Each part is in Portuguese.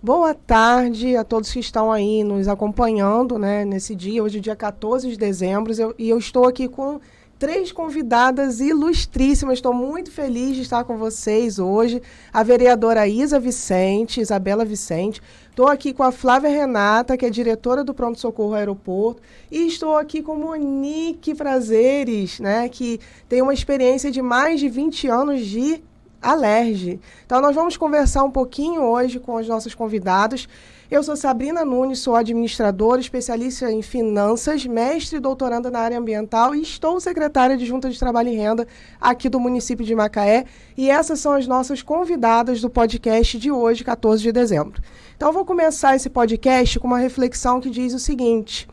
Boa tarde a todos que estão aí nos acompanhando, né, nesse dia, hoje é dia 14 de dezembro, e eu estou aqui com 3 convidadas ilustríssimas. Estou muito feliz de estar com vocês hoje. A vereadora Isabela Vicente. Estou aqui com a Flávia Renata, que é diretora do Pronto Socorro Aeroporto. E estou aqui com Monique Prazeres, né, que tem uma experiência de mais de 20 anos de Alerj. Então, nós vamos conversar um pouquinho hoje com os nossos convidados. Eu sou Sabrina Nunes, sou administradora, especialista em finanças, mestre e doutoranda na área ambiental e estou secretária de Junta de Trabalho e Renda aqui do município de Macaé. E essas são as nossas convidadas do podcast de hoje, 14 de dezembro. Então, eu vou começar esse podcast com uma reflexão que diz o seguinte.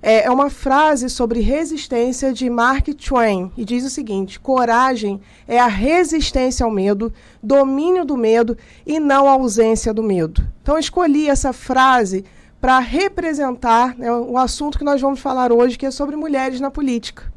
É uma frase sobre resistência de Mark Twain, e diz o seguinte: coragem é a resistência ao medo, domínio do medo e não a ausência do medo. Então, eu escolhi essa frase para representar, né, o assunto que nós vamos falar hoje, que é sobre mulheres na política.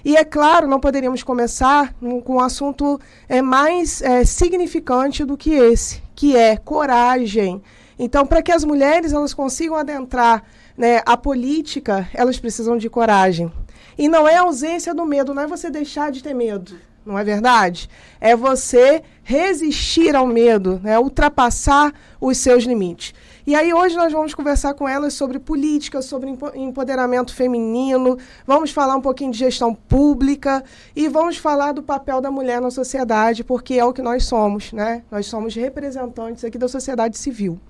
E, é claro, não poderíamos começar com um assunto mais significante do que esse, que é coragem. Então, para que as mulheres elas consigam adentrar, né, a política, elas precisam de coragem. E não é a ausência do medo, não é você deixar de ter medo, não é verdade? É você resistir ao medo, né, ultrapassar os seus limites. E aí hoje nós vamos conversar com elas sobre política, sobre empoderamento feminino, vamos falar um pouquinho de gestão pública e vamos falar do papel da mulher na sociedade, porque é o que nós somos, né? Nós somos representantes aqui da sociedade civil.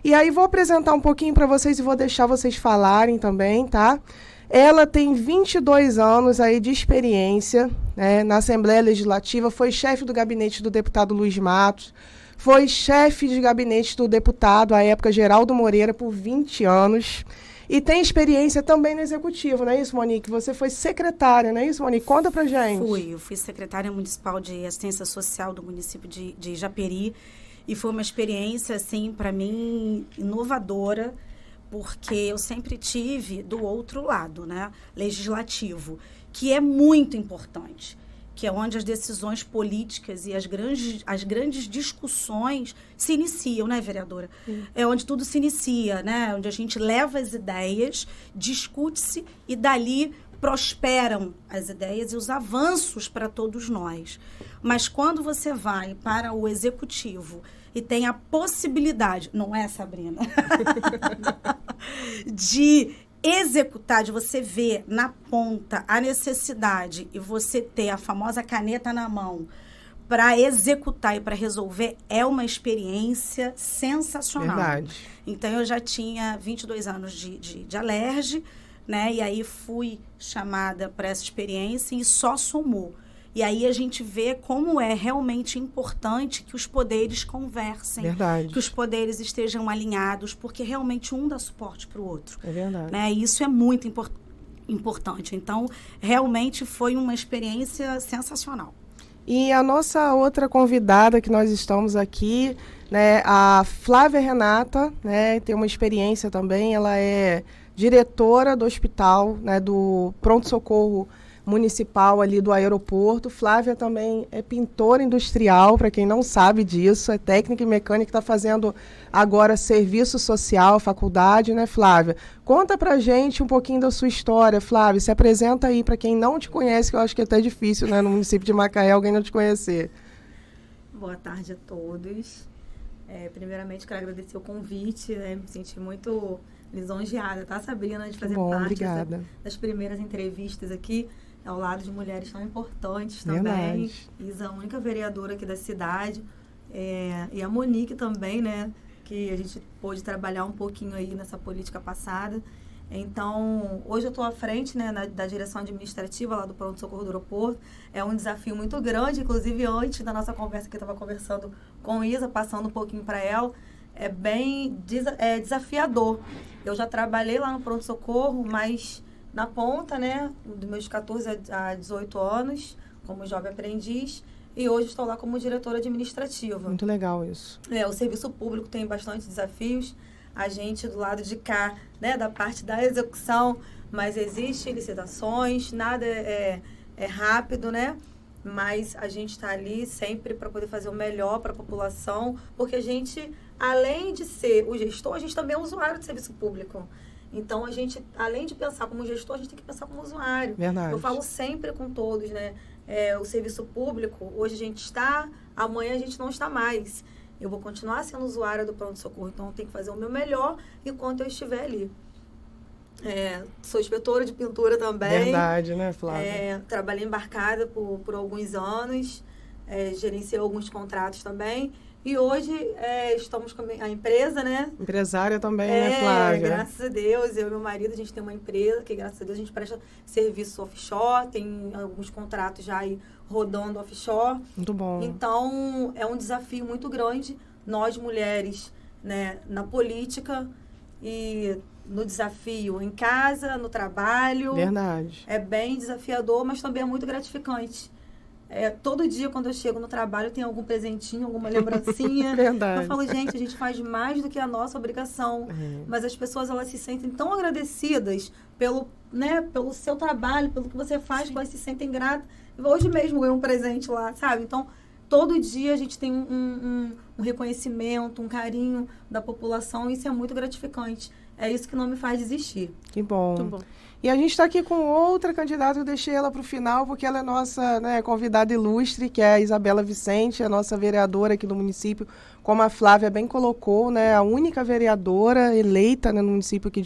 E aí vou apresentar um pouquinho para vocês e vou deixar vocês falarem também, tá? Ela tem 22 anos aí de experiência, né, na Assembleia Legislativa, foi chefe do gabinete do deputado Luiz Matos, foi chefe de gabinete do deputado, à época, Geraldo Moreira, por 20 anos. E tem experiência também no Executivo, não é isso, Monique? Você foi secretária, não é isso, Monique? Conta pra gente. Eu fui secretária municipal de assistência social do município de Japeri. E foi uma experiência, assim, para mim, inovadora, porque eu sempre tive do outro lado, né, legislativo, que é muito importante, que é onde as decisões políticas e as grandes discussões se iniciam, né, vereadora? É onde tudo se inicia, né? Onde a gente leva as ideias, discute-se e dali prosperam as ideias e os avanços para todos nós. Mas quando você vai para o executivo e tem a possibilidade, não é, Sabrina? de executar, de você ver na ponta a necessidade e você ter a famosa caneta na mão para executar e para resolver, é uma experiência sensacional. Verdade. Então, eu já tinha 22 anos de Alerj, né? E aí fui chamada para essa experiência e só somou. E aí a gente vê como é realmente importante que os poderes conversem. Verdade. Que os poderes estejam alinhados, porque realmente um dá suporte para o outro. É verdade. Né? E isso é muito importante. Então, realmente foi uma experiência sensacional. E a nossa outra convidada que nós estamos aqui, né, a Flávia Renata, né, tem uma experiência também, ela é diretora do hospital, né, do pronto-socorro municipal ali do aeroporto. Flávia também é pintora industrial, para quem não sabe disso, é técnica e mecânica, está fazendo agora serviço social, faculdade, né, Flávia? Conta pra gente um pouquinho da sua história, Flávia, se apresenta aí para quem não te conhece, que eu acho que é até difícil, né, no município de Macaé, alguém não te conhecer. Boa tarde a todos. Primeiramente, quero agradecer o convite, né, me senti muito lisonjeada, tá, Sabrina, de fazer parte das primeiras entrevistas aqui, ao lado de mulheres tão importantes também. Isa, a única vereadora aqui da cidade, e a Monique também, né, que a gente pôde trabalhar um pouquinho aí nessa política passada. Então, hoje eu estou à frente, né, da direção administrativa lá do Pronto Socorro do Aeroporto. É um desafio muito grande, inclusive antes da nossa conversa que eu estava conversando com Isa, passando um pouquinho para ela, é bem desafiador. Eu já trabalhei lá no Pronto Socorro, mas na ponta, né, dos meus 14 a 18 anos, como jovem aprendiz, e hoje estou lá como diretora administrativa. Muito legal isso. O serviço público tem bastante desafios, a gente do lado de cá, né, da parte da execução, mas existem licitações, nada é rápido, né? Mas a gente está ali sempre para poder fazer o melhor para a população, porque a gente além de ser o gestor, a gente também é usuário do serviço público. Então, a gente, além de pensar como gestor, a gente tem que pensar como usuário. Verdade. Eu falo sempre com todos, né? O serviço público, hoje a gente está, amanhã a gente não está mais. Eu vou continuar sendo usuária do pronto-socorro, então eu tenho que fazer o meu melhor enquanto eu estiver ali. Sou inspetora de pintura também. Verdade, né, Flávia? Trabalhei embarcada por alguns anos, gerenciei alguns contratos também. E hoje estamos com a empresa, né? Empresária também, né, Flávia? Graças a Deus, eu e meu marido, a gente tem uma empresa que, graças a Deus, a gente presta serviço offshore, tem alguns contratos já aí rodando offshore. Muito bom. Então, é um desafio muito grande, nós mulheres, né, na política e no desafio em casa, no trabalho. Verdade. É bem desafiador, mas também é muito gratificante. Todo dia, quando eu chego no trabalho, tem algum presentinho, alguma lembrancinha. Verdade. Eu falo, gente, a gente faz mais do que a nossa obrigação. Mas as pessoas, elas se sentem tão agradecidas pelo seu trabalho, pelo que você faz, que elas se sentem gratas. Hoje mesmo ganhei um presente lá, sabe? Então, todo dia a gente tem um reconhecimento, um carinho da população, e isso é muito gratificante. É isso que não me faz desistir. Que bom. Muito bom. E a gente está aqui com outra candidata, eu deixei ela para o final, porque ela é nossa, né, convidada ilustre, que é a Isabela Vicente, a nossa vereadora aqui do município, como a Flávia bem colocou, né, a única vereadora eleita, né, no município aqui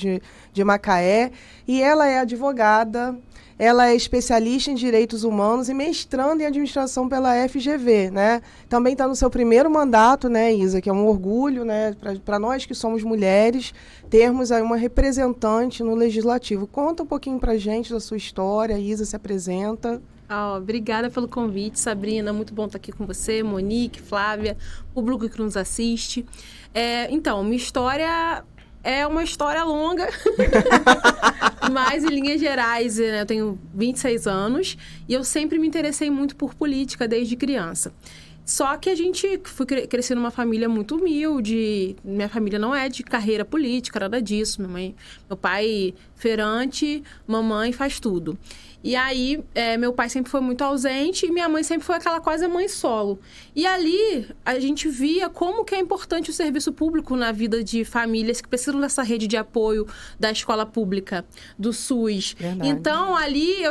de Macaé. E ela é advogada, ela é especialista em direitos humanos e mestrando em administração pela FGV, né? Também está no seu primeiro mandato, né, Isa, que é um orgulho, né, para nós que somos mulheres, termos aí uma representante no Legislativo. Conta um pouquinho para a gente da sua história, Isa, se apresenta. Obrigada pelo convite, Sabrina, muito bom estar aqui com você, Monique, Flávia, público que nos assiste. Então, minha história é uma história longa, mas em linhas gerais, né, eu tenho 26 anos e eu sempre me interessei muito por política desde criança. Só que a gente foi crescer numa família muito humilde, minha família não é de carreira política, nada disso. Meu pai feirante, mamãe faz tudo. E aí, meu pai sempre foi muito ausente e minha mãe sempre foi aquela quase mãe solo. E ali, a gente via como que é importante o serviço público na vida de famílias que precisam dessa rede de apoio da escola pública, do SUS. Verdade. Então, ali,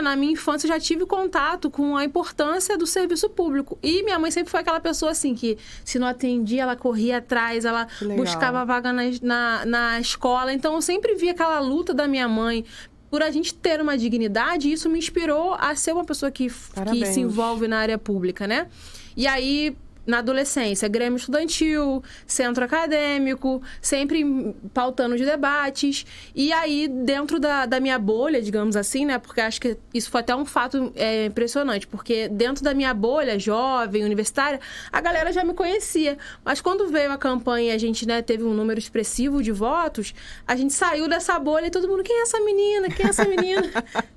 na minha infância, eu já tive contato com a importância do serviço público. E minha mãe sempre foi aquela pessoa, assim, que se não atendia, ela corria atrás, ela buscava vaga na escola. Então, eu sempre vi aquela luta da minha mãe por a gente ter uma dignidade, e isso me inspirou a ser uma pessoa que se envolve na área pública, né? E aí, na adolescência, grêmio estudantil, centro acadêmico, sempre pautando de debates. E aí, dentro da minha bolha, digamos assim, né? Porque acho que isso foi até um fato impressionante. Porque dentro da minha bolha, jovem, universitária, a galera já me conhecia. Mas quando veio a campanha e a gente, né, teve um número expressivo de votos, a gente saiu dessa bolha e todo mundo, quem é essa menina? Quem é essa menina?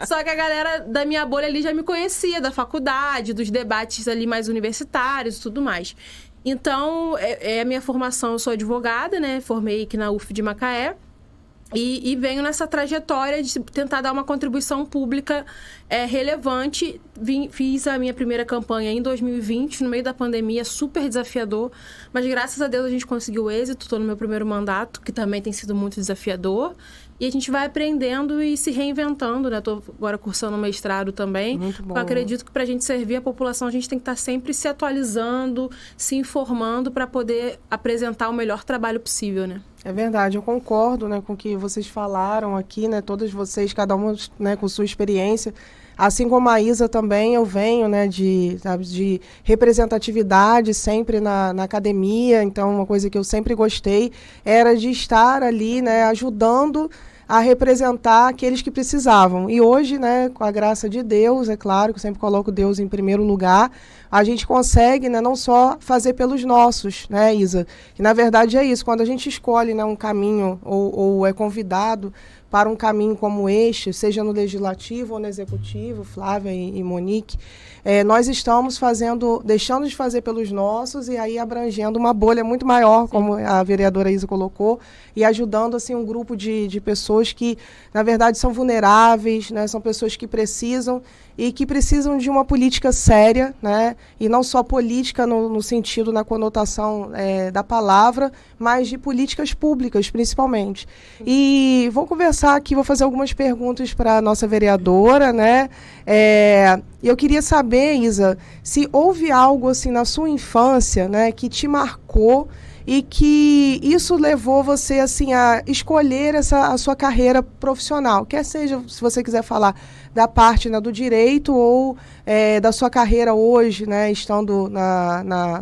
Só que a galera da minha bolha ali já me conhecia, da faculdade, dos debates ali mais universitários e tudo mais. Então, a minha formação, eu sou advogada, né? Formei aqui na UF de Macaé. E venho nessa trajetória de tentar dar uma contribuição pública relevante. Fiz a minha primeira campanha em 2020, no meio da pandemia, super desafiador. Mas, graças a Deus, a gente conseguiu êxito. Estou no meu primeiro mandato, que também tem sido muito desafiador. E a gente vai aprendendo e se reinventando, né? Estou agora cursando um mestrado também. Muito bom. Eu acredito que para a gente servir a população, a gente tem que estar sempre se atualizando, se informando para poder apresentar o melhor trabalho possível, né? É verdade, eu concordo, né, com o que vocês falaram aqui, né, todas vocês, cada uma, né, com sua experiência. Assim como a Isa também, eu venho, né, de representatividade sempre na academia. Então, uma coisa que eu sempre gostei era de estar ali, né, ajudando a representar aqueles que precisavam. E hoje, né, com a graça de Deus, é claro que eu sempre coloco Deus em primeiro lugar, a gente consegue, né, não só fazer pelos nossos, né, Isa? Que na verdade é isso, quando a gente escolhe, né, um caminho ou é convidado para um caminho como este, seja no Legislativo ou no Executivo, Flávia e Monique, nós estamos deixando de fazer pelos nossos e aí abrangendo uma bolha muito maior, como a vereadora Isa colocou, e ajudando assim, um grupo de pessoas que, na verdade, são vulneráveis, né, são pessoas que precisam de uma política séria, né, E não só política no sentido, na conotação da palavra, mas de políticas públicas, principalmente. E vou conversar aqui, vou fazer algumas perguntas para a nossa vereadora, né? E eu queria saber, Isa, se houve algo assim na sua infância, né, que te marcou e que isso levou você assim a escolher a sua carreira profissional, quer seja, se você quiser falar da parte, né, do direito ou da sua carreira hoje, né, estando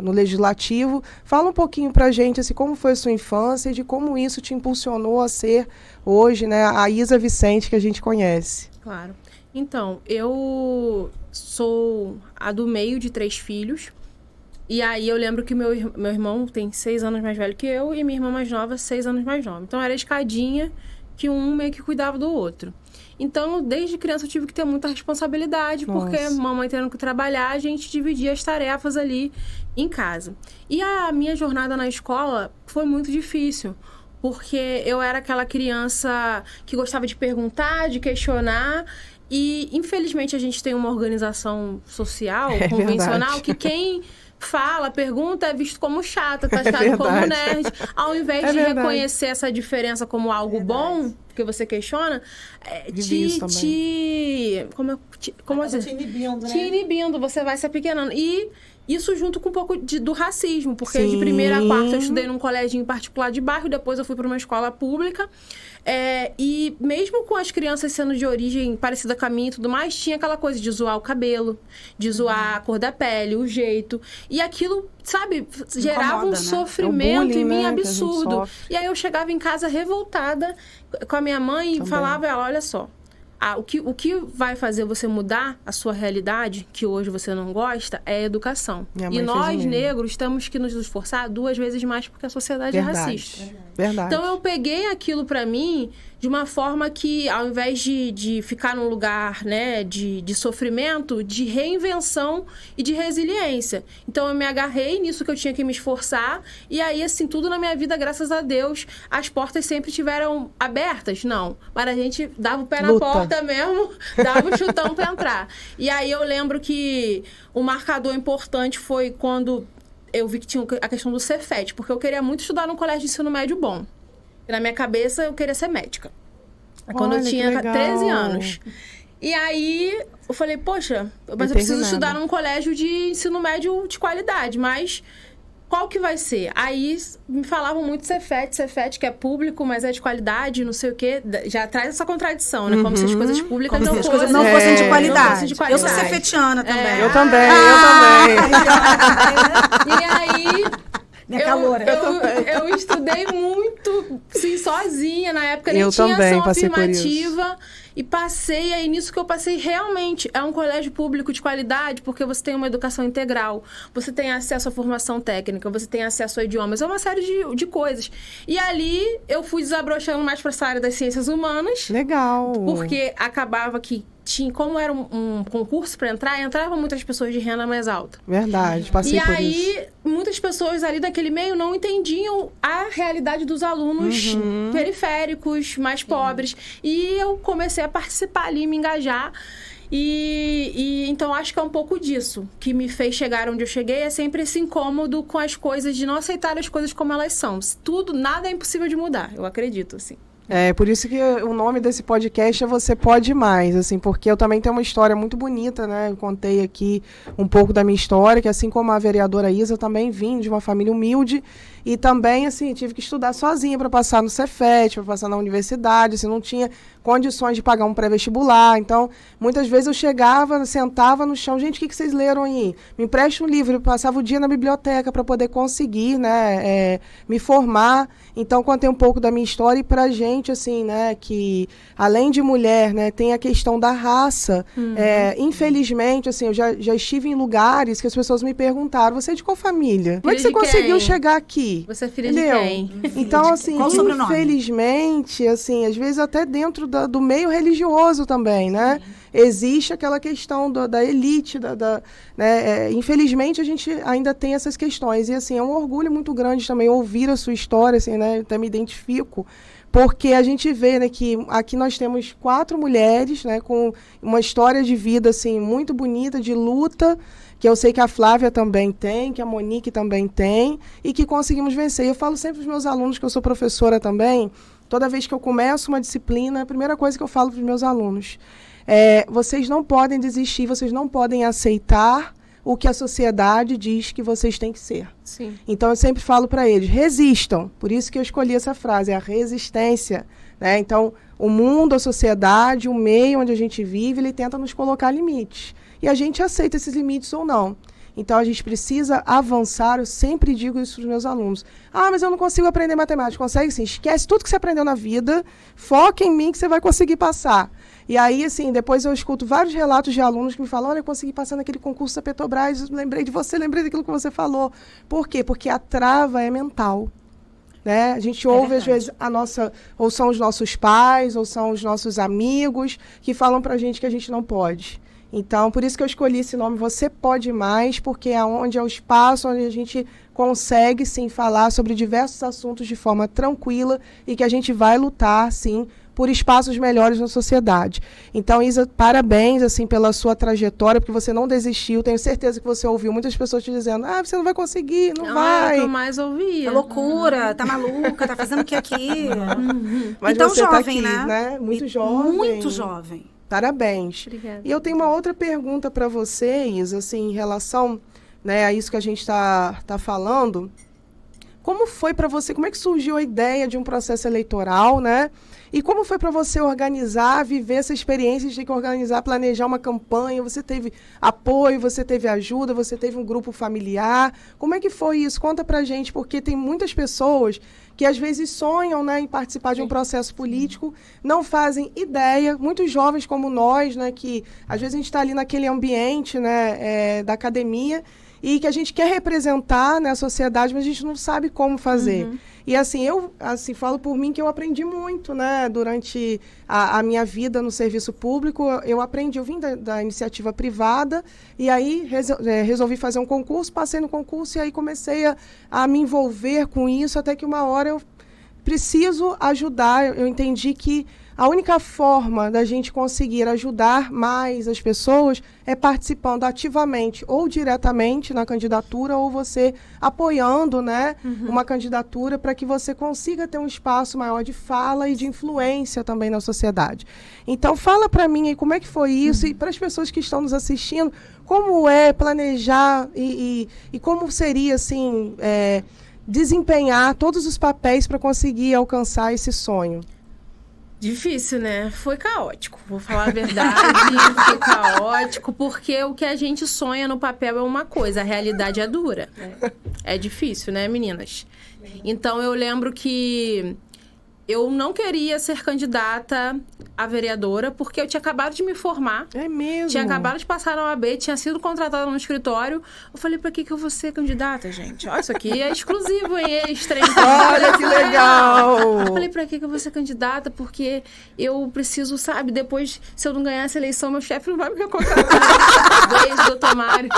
no legislativo. Fala um pouquinho pra gente assim, como foi a sua infância e de como isso te impulsionou a ser hoje, né, a Isa Vicente que a gente conhece. Claro. Então, eu sou a do meio de 3 filhos. E aí eu lembro que meu irmão tem 6 anos mais velho que eu e minha irmã mais nova, 6 anos mais nova. Então era escadinha que um meio que cuidava do outro. Então, desde criança eu tive que ter muita responsabilidade, porque mamãe tendo que trabalhar, a gente dividia as tarefas ali em casa. E a minha jornada na escola foi muito difícil, porque eu era aquela criança que gostava de perguntar, de questionar. E, infelizmente, a gente tem uma organização social, convencional, que quem fala, pergunta, é visto como chata, taxado como nerd. Ao invés de reconhecer essa diferença como algo bom, porque você questiona, te inibindo, né? Te inibindo, você vai se apequenando. E isso junto com um pouco do racismo, porque de primeira a quarta eu estudei num colégio em particular de bairro, depois eu fui para uma escola pública. E mesmo com as crianças sendo de origem parecida com a minha e tudo mais, tinha aquela coisa de zoar o cabelo, de zoar a cor da pele, o jeito. E aquilo, sabe, gerava um sofrimento bullying, em mim, né, absurdo. E aí eu chegava em casa revoltada com a minha mãe e falava a ela, olha só, o que vai fazer você mudar a sua realidade, que hoje você não gosta, é a educação. E nós, negros, temos que nos esforçar 2 vezes mais porque a sociedade é racista. Verdade. Então, eu peguei aquilo pra mim de uma forma que, ao invés de ficar num lugar, né, de sofrimento, de reinvenção e de resiliência. Então, eu me agarrei nisso que eu tinha que me esforçar. E aí, assim, tudo na minha vida, graças a Deus, as portas sempre tiveram abertas. Não, mas a gente dava o pé na porta mesmo, dava o chutão pra entrar. E aí, eu lembro que o marcador importante foi quando eu vi que tinha a questão do Cefet, porque eu queria muito estudar num colégio de ensino médio bom. E na minha cabeça, eu queria ser médica. Quando eu tinha 13 anos. E aí, eu falei, poxa, mas eu preciso estudar num colégio de ensino médio de qualidade, mas qual que vai ser? Aí, me falavam muito Cefet, que é público, mas é de qualidade, não sei o quê. Já traz essa contradição, né? Como se as coisas públicas não fossem de qualidade. Eu sou cefetiana também. Eu também. E aí... Eu estudei muito, sim, sozinha. Na época nem tinha ação afirmativa. E passei, aí nisso que eu passei realmente. É um colégio público de qualidade, porque você tem uma educação integral, você tem acesso à formação técnica, você tem acesso a idiomas, é uma série de coisas. E ali eu fui desabrochando mais para essa área das ciências humanas. Legal. Porque acabava que como era um concurso para entrar, entravam muitas pessoas de renda mais alta. Verdade, passei por isso. E aí, muitas pessoas ali daquele meio não entendiam a realidade dos alunos periféricos, mais pobres. E eu comecei a participar ali, me engajar. E então, acho que é um pouco disso que me fez chegar onde eu cheguei. É sempre esse incômodo com as coisas, de não aceitar as coisas como elas são. Nada é impossível de mudar, eu acredito, assim. Por isso que o nome desse podcast é Você Pode Mais, assim, porque eu também tenho uma história muito bonita, né? Eu contei aqui um pouco da minha história, que assim como a vereadora Isa, eu também vim de uma família humilde e também, assim, tive que estudar sozinha para passar no Cefet, para passar na universidade, assim, não tinha condições de pagar um pré-vestibular. Então, muitas vezes eu chegava, sentava no chão, gente, o que vocês leram aí? Me empresta um livro, eu passava o dia na biblioteca para poder conseguir, né, me formar. Então, contei um pouco da minha história e pra gente, assim, né, que além de mulher, né, tem a questão da raça. Infelizmente, assim, eu já estive em lugares que as pessoas me perguntaram, você é de qual família? Como é que você conseguiu chegar aqui? Você é filha de quem? Então, assim, infelizmente, assim, às vezes até dentro do meio religioso também, né? existe aquela questão da elite, né? Infelizmente, a gente ainda tem essas questões. E, assim, é um orgulho muito grande também ouvir a sua história, assim, né? Eu até me identifico, porque a gente vê, né, que aqui nós temos 4 mulheres, né, com uma história de vida, assim, muito bonita, de luta, que eu sei que a Flávia também tem, que a Monique também tem, e que conseguimos vencer. Eu falo sempre para os meus alunos, que eu sou professora também, toda vez que eu começo uma disciplina, a primeira coisa que eu falo para os meus alunos é: vocês não podem desistir, vocês não podem aceitar o que a sociedade diz que vocês têm que ser. Sim. Então, eu sempre falo para eles, resistam. Por isso que eu escolhi essa frase, é a resistência, né? Então, o mundo, a sociedade, o meio onde a gente vive, ele tenta nos colocar limites. E a gente aceita esses limites ou não. Então, a gente precisa avançar. Eu sempre digo isso para os meus alunos. Ah, mas eu não consigo aprender matemática. Consegue sim. Esquece tudo que você aprendeu na vida, foca em mim que você vai conseguir passar. E aí, assim, depois eu escuto vários relatos de alunos que me falam: olha, eu consegui passar naquele concurso da Petrobras, lembrei de você, lembrei daquilo que você falou. Por quê? Porque a trava é mental. Né? A gente ouve, às vezes, ou são os nossos pais, ou são os nossos amigos, que falam pra gente que a gente não pode. Então, por isso que eu escolhi esse nome, Você Pode Mais, porque é o espaço onde a gente consegue, sim, falar sobre diversos assuntos de forma tranquila e que a gente vai lutar, sim, por espaços melhores na sociedade. Então, Isa, parabéns, assim, pela sua trajetória, porque você não desistiu. Tenho certeza que você ouviu muitas pessoas te dizendo: ah, você não vai conseguir, não vai. É o que eu mais ouvia. É loucura, tá maluca, tá fazendo o que aqui? Mas então, você jovem, tá aqui, né? Muito jovem. Muito jovem. Parabéns. Obrigada. E eu tenho uma outra pergunta para você, Isa, assim, em relação, né, a isso que a gente tá falando. Como foi para você, como é que surgiu a ideia de um processo eleitoral, né? E como foi para você organizar, viver essa experiência de ter que organizar, planejar uma campanha? Você teve apoio, você teve ajuda, você teve um grupo familiar? Como é que foi isso? Conta pra gente, porque tem muitas pessoas que às vezes sonham, né, em participar de um processo político, não fazem ideia, muitos jovens como nós, né, que às vezes a gente está ali naquele ambiente, né, da academia, e que a gente quer representar, né, a sociedade, mas a gente não sabe como fazer. Uhum. E assim, eu falo por mim que eu aprendi muito, né, durante a minha vida no serviço público. Eu vim da iniciativa privada, e aí resolvi fazer um concurso, passei no concurso, e aí comecei a me envolver com isso, até que uma hora eu preciso ajudar. Eu entendi que a única forma da gente conseguir ajudar mais as pessoas é participando ativamente ou diretamente na candidatura, ou você apoiando, né, uma candidatura, para que você consiga ter um espaço maior de fala e de influência também na sociedade. Então, fala para mim aí como é que foi isso, e para as pessoas que estão nos assistindo, como é planejar e como seria, assim, desempenhar todos os papéis para conseguir alcançar esse sonho. Difícil, né? Foi caótico, vou falar a verdade. Foi caótico, porque o que a gente sonha no papel é uma coisa, a realidade é dura. É difícil, né, meninas? Então, eu lembro que eu não queria ser candidata a vereadora, porque eu tinha acabado de me formar. É mesmo? Tinha acabado de passar na OAB, tinha sido contratada no escritório. Eu falei, pra que eu vou ser candidata, gente? Olha, isso aqui é exclusivo, hein? Extra. Olha que legal! Eu falei, pra que eu vou ser candidata? Porque eu preciso, sabe, depois, se eu não ganhar essa eleição, meu chefe não vai me recontratar. Beijo, doutor Mário.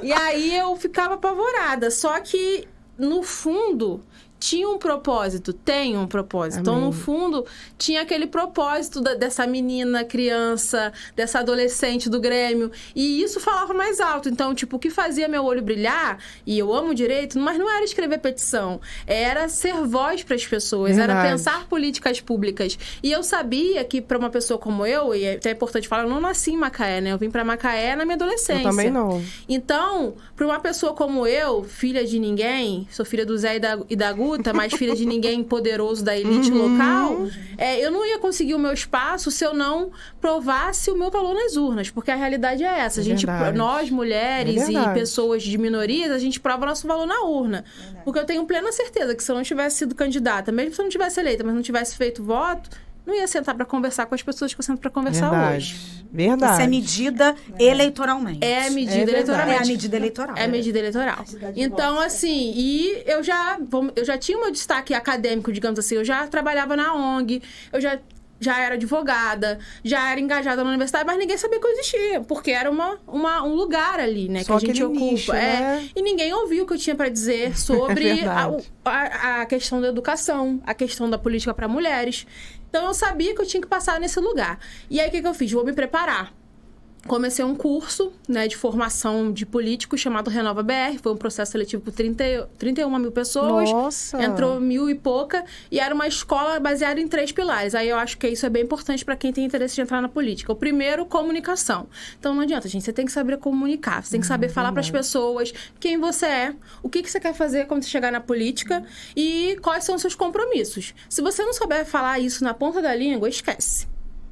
E aí eu ficava apavorada. Só que, no fundo, tinha um propósito, tem um propósito. Amém. Então, no fundo, tinha aquele propósito dessa menina, criança, dessa adolescente do Grêmio. E isso falava mais alto. Então, tipo, o que fazia meu olho brilhar, e eu amo direito, mas não era escrever petição. Era ser voz para as pessoas, Verdade. Era pensar políticas públicas. E eu sabia que, para uma pessoa como eu, e é até importante falar, eu não nasci em Macaé, né? Eu vim para Macaé na minha adolescência. Eu também não. Então, para uma pessoa como eu, filha de ninguém, sou filha do Zé e da Guta, mais filha de ninguém poderoso da elite local, eu não ia conseguir o meu espaço se eu não provasse o meu valor nas urnas, porque a realidade é essa. Nós, mulheres e pessoas de minorias, a gente prova nosso valor na urna. Porque eu tenho plena certeza que se eu não tivesse sido candidata, mesmo se eu não tivesse eleita, mas não tivesse feito voto, não ia sentar para conversar com as pessoas que eu sento para conversar hoje. Verdade. Isso é medida eleitoralmente. É medida eleitoralmente. É a medida eleitoral. É medida eleitoral. Então, assim, e eu já tinha o meu destaque acadêmico, digamos assim. Eu já trabalhava na ONG, eu já já era advogada, já era engajada na universidade, mas ninguém sabia que eu existia, porque era um lugar ali, né, só que a gente ocupa. Nicho, né? E ninguém ouviu o que eu tinha para dizer sobre a questão da educação, a questão da política para mulheres. Então, eu sabia que eu tinha que passar nesse lugar. E aí, o que eu fiz? Vou me preparar. Comecei um curso, né, de formação de políticos chamado Renova BR. Foi um processo seletivo com 31 mil pessoas. Nossa! Entrou 1000 e pouca. E era uma escola baseada em 3 pilares. Aí eu acho que isso é bem importante para quem tem interesse de entrar na política. O primeiro, comunicação. Então não adianta, gente. Você tem que saber comunicar. Você tem que saber falar para as pessoas quem você é, o que você quer fazer quando você chegar na política e quais são os seus compromissos. Se você não souber falar isso na ponta da língua, esquece.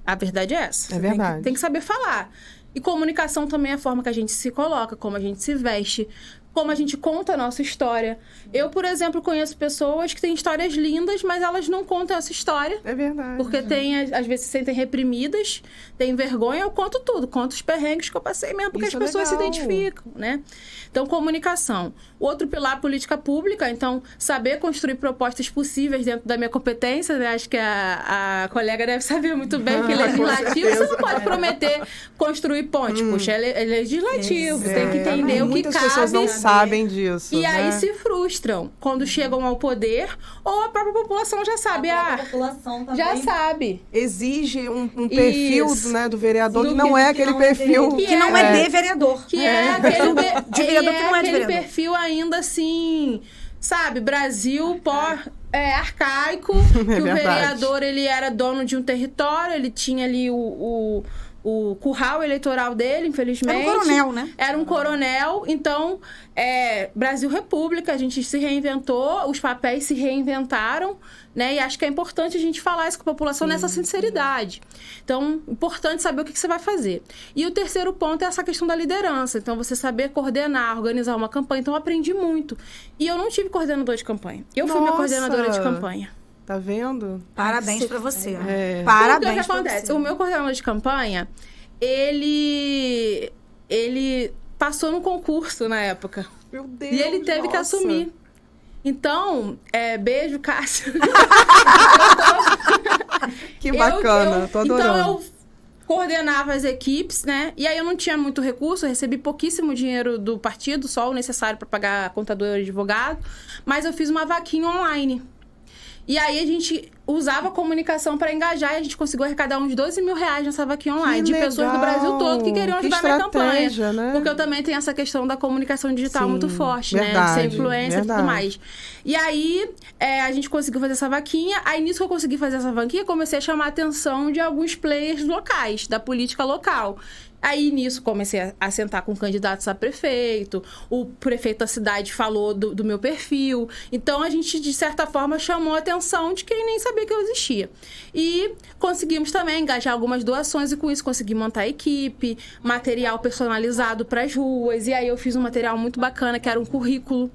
A verdade é essa. É verdade. Tem que saber falar. E comunicação também é a forma que a gente se coloca, como a gente se veste, como a gente conta a nossa história. Eu, por exemplo, conheço pessoas que têm histórias lindas, mas elas não contam essa história. É verdade. Porque às vezes se sentem reprimidas, têm vergonha, eu conto tudo. Conto os perrengues que eu passei mesmo, porque Isso as pessoas se legal. identificam, né? Então, comunicação. O outro pilar, política pública. Então, saber construir propostas possíveis dentro da minha competência, né? Acho que a colega deve saber muito bem que legislativo, você não pode prometer construir ponte. Puxa, é legislativo. Você tem que entender o que muitas cabe. pessoas não sabem disso, E né? aí se frustram quando chegam ao poder, ou a própria população já sabe. A população também já sabe. Exige um perfil Isso. né, do vereador Do que não que- é aquele não é perfil. dele. Que não é de vereador. Que é aquele, De vereador que não é de aquele vereador. perfil ainda assim, sabe? Brasil arcaico. Que o verdade. vereador, ele era dono de um território, ele tinha ali o curral eleitoral dele, infelizmente. Era um coronel, né? Era um coronel. Então, Brasil República, a gente se reinventou, os papéis se reinventaram, né? E acho que é importante a gente falar isso com a população nessa sinceridade. Então, importante saber o que você vai fazer. E o terceiro ponto é essa questão da liderança. Então, você saber coordenar, organizar uma campanha. Então, eu aprendi muito. E eu não tive coordenador de campanha. Eu fui minha Nossa! coordenadora de campanha. Tá vendo? Parabéns pra você. É. Parabéns Porque o que pra acontece? você. O meu coordenador de campanha, ele passou no concurso na época. Meu Deus, E ele teve que nossa. assumir. Então, beijo, Cássio. Que bacana, tô adorando. Então, eu coordenava as equipes, né? E aí eu não tinha muito recurso, eu recebi pouquíssimo dinheiro do partido, só o necessário para pagar contador e advogado. Mas eu fiz uma vaquinha online. E aí a gente usava a comunicação para engajar e a gente conseguiu arrecadar uns 12 mil reais nessa vaquinha online. Que De pessoas do Brasil todo que queriam Que ajudar na campanha. estratégia, né? Porque eu também tenho essa questão da comunicação digital Sim, muito forte, né? De verdade, ser influencer e verdade. tudo mais. E aí, a gente conseguiu fazer essa vaquinha. Aí, nisso que eu consegui fazer essa vaquinha, comecei a chamar a atenção de alguns players locais, da política local. Aí, nisso, comecei a sentar com candidatos a prefeito. O prefeito da cidade falou do meu perfil. Então, a gente, de certa forma, chamou a atenção de quem nem sabia que eu existia. E conseguimos também engajar algumas doações e, com isso, consegui montar a equipe, material personalizado para as ruas. E aí, eu fiz um material muito bacana, que era um currículo.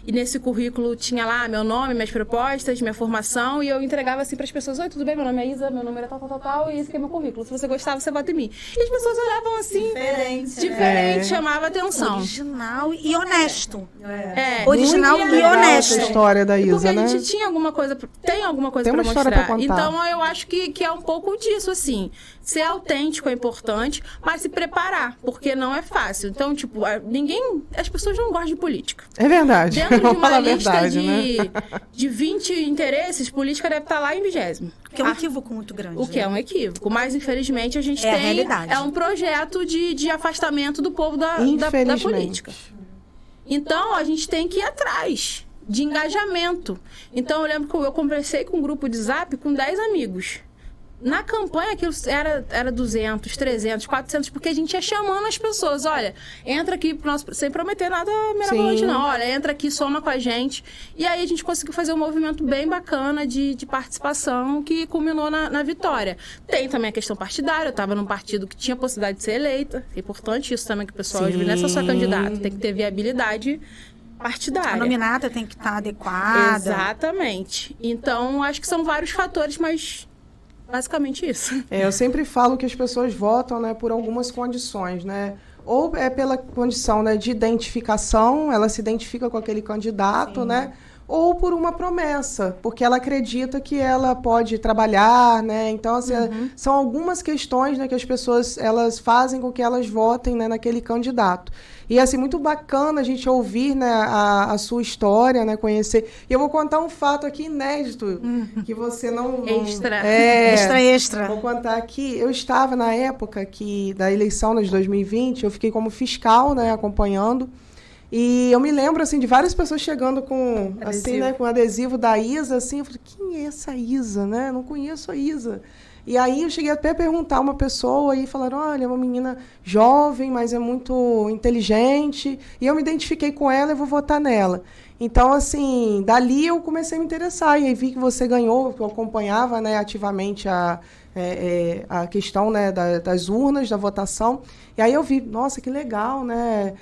E nesse currículo tinha lá meu nome, minhas propostas, minha formação, e eu entregava assim para as pessoas: oi, tudo bem? Meu nome é Isa, meu número é tal, e esse aqui é meu currículo. Se você gostava, você vota em mim. E as pessoas olhavam assim, diferente, chamava atenção. Original e honesto. É, Original muito e legal. honesto. Essa história da Isa, Porque a né? gente tinha alguma coisa, tem alguma coisa Tem pra uma história pra mostrar. contar. Então, eu acho que é um pouco disso, assim. Ser autêntico é importante, mas se preparar, porque não é fácil. Então, tipo, as pessoas não gostam de política. É verdade. Dentro de Vamos uma falar a lista verdade, né? de 20 interesses, política deve estar lá em 20º. Que é um equívoco muito grande. O que é um equívoco. Mas, infelizmente, a gente É a tem... realidade. É um projeto de afastamento do povo da Infelizmente. política. Então, a gente tem que ir atrás de engajamento. Então, eu lembro que eu conversei com um grupo de Zap com 10 amigos. Na campanha, aquilo era 200, 300, 400, porque a gente ia chamando as pessoas. Olha, entra aqui pro nosso... Sem prometer nada mirabolante, não. Olha, entra aqui, soma com a gente. E aí a gente conseguiu fazer um movimento bem bacana de participação que culminou na vitória. Tem também a questão partidária. Eu estava num partido que tinha possibilidade de ser eleita. É importante isso também, que o pessoal hoje não é só candidato. Tem que ter viabilidade partidária. A nominata tem que estar adequada. Exatamente. Então, acho que são vários fatores, mas... basicamente isso. Eu sempre falo que as pessoas votam, né, por algumas condições, né? Ou é pela condição, né, de identificação, ela se identifica com aquele candidato, né? ou por uma promessa, porque ela acredita que ela pode trabalhar, né? Então, assim, são algumas questões, né, que as pessoas elas fazem com que elas votem, né, naquele candidato. E, assim, muito bacana a gente ouvir, né, a sua história, né, conhecer. E eu vou contar um fato aqui inédito, que você não... Extra. Vou contar aqui. Eu estava na época da eleição de 2020, eu fiquei como fiscal, né, acompanhando. E eu me lembro, assim, de várias pessoas chegando com, assim, né, com adesivo da Isa, assim, eu falei, quem é essa Isa, né? Não conheço a Isa. E aí eu cheguei até a perguntar a uma pessoa e falaram, olha, é uma menina jovem, mas é muito inteligente. E eu me identifiquei com ela e vou votar nela. Então, assim, dali eu comecei a me interessar. E aí vi que você ganhou, que eu acompanhava, né, ativamente a questão, né, das urnas, da votação. E aí eu vi, nossa, que legal, né?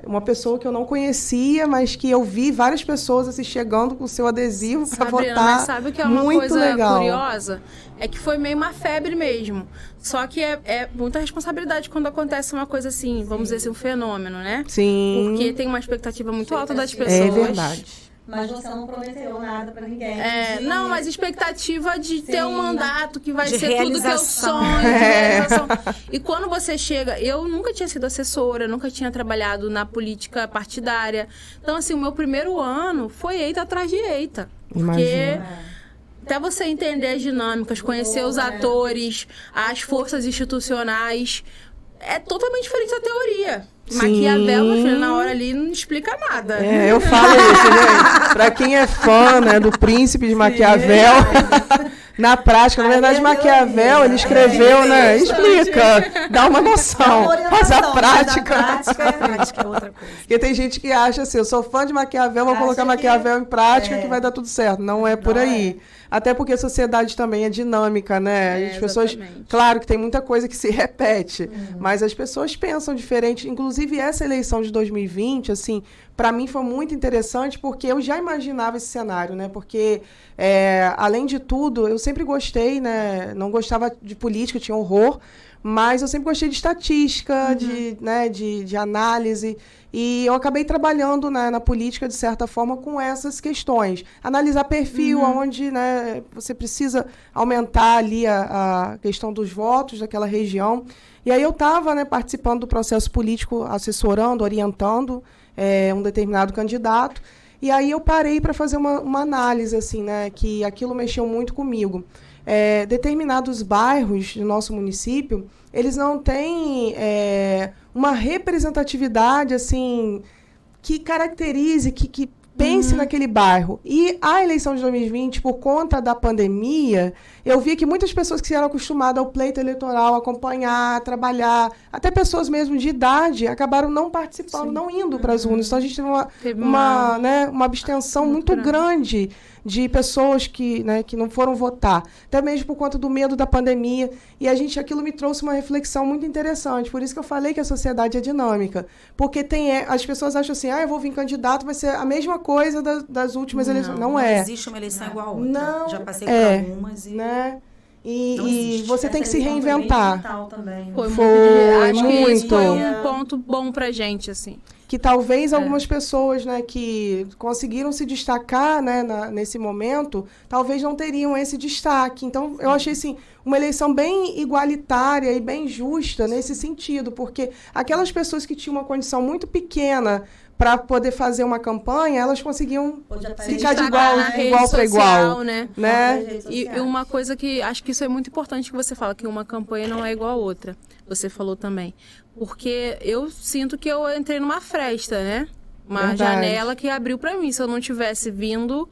Uma pessoa que eu não conhecia, mas que eu vi várias pessoas assim, chegando com o seu adesivo para votar. Mas sabe o que é uma muito coisa legal. Curiosa? É que foi meio uma febre mesmo. Só que é muita responsabilidade quando acontece uma coisa assim, vamos dizer assim, um fenômeno, né? Sim. Porque tem uma expectativa muito alta das pessoas. É verdade. Mas você não prometeu nada pra ninguém. Não, mas expectativa de ter um mandato que vai de ser tudo que eu sonho, de realização. E quando você chega, eu nunca tinha sido assessora, nunca tinha trabalhado na política partidária. Então, assim, o meu primeiro ano foi eita atrás de eita. Porque até você entender as dinâmicas, conhecer os atores, as forças institucionais, é totalmente diferente da teoria. Sim. Maquiavel, meu filho, na hora ali não explica nada. Eu falo isso, gente. Pra quem é fã, né, do Príncipe de Maquiavel, na prática, na verdade, Maquiavel, ele escreveu, né, explica, dá uma noção, mas a prática é outra coisa. Porque tem gente que acha assim, eu sou fã de Maquiavel, vou colocar Maquiavel em prática que vai dar tudo certo. Não é por aí. Até porque a sociedade também é dinâmica, né? As pessoas, exatamente. Claro que tem muita coisa que se repete, mas as pessoas pensam diferente. Inclusive, essa eleição de 2020, assim, para mim foi muito interessante, porque eu já imaginava esse cenário, né? Porque, além de tudo, eu sempre gostei, né? Não gostava de política, tinha horror, mas eu sempre gostei de estatística, de análise. E eu acabei trabalhando, né, na política, de certa forma, com essas questões. Analisar perfil, onde, né, você precisa aumentar ali a questão dos votos daquela região. E aí eu estava, né, participando do processo político, assessorando, orientando um determinado candidato. E aí eu parei para fazer uma análise, assim, né, que aquilo mexeu muito comigo. Determinados bairros do nosso município, eles não têm uma representatividade assim que caracterize, que pense naquele bairro. E a eleição de 2020, por conta da pandemia, eu vi que muitas pessoas que eram acostumadas ao pleito eleitoral, acompanhar, trabalhar, até pessoas mesmo de idade, acabaram não participando, não indo para as urnas. Então, a gente teve uma abstenção muito grande de pessoas que não foram votar, até mesmo por conta do medo da pandemia. E aquilo me trouxe uma reflexão muito interessante. Por isso que eu falei que a sociedade é dinâmica. Porque as pessoas acham assim, eu vou vir candidato, vai ser a mesma coisa das últimas eleições. Não é. Não existe uma eleição igual a outra. Não, já passei por algumas e... Né? E você tem que se reinventar. Foi muito. Foi um ponto bom pra gente, assim. Que talvez algumas pessoas, né, que conseguiram se destacar, né, nesse momento, talvez não teriam esse destaque. Então, eu achei, assim, uma eleição bem igualitária e bem justa nesse sentido, porque aquelas pessoas que tinham uma condição muito pequena para poder fazer uma campanha, elas conseguiam ficar de igual para igual, né? E uma coisa que acho que isso é muito importante que você fala, que uma campanha não é igual a outra. Você falou também. Porque eu sinto que eu entrei numa fresta, né? Uma janela que abriu para mim. Se eu não tivesse vindo,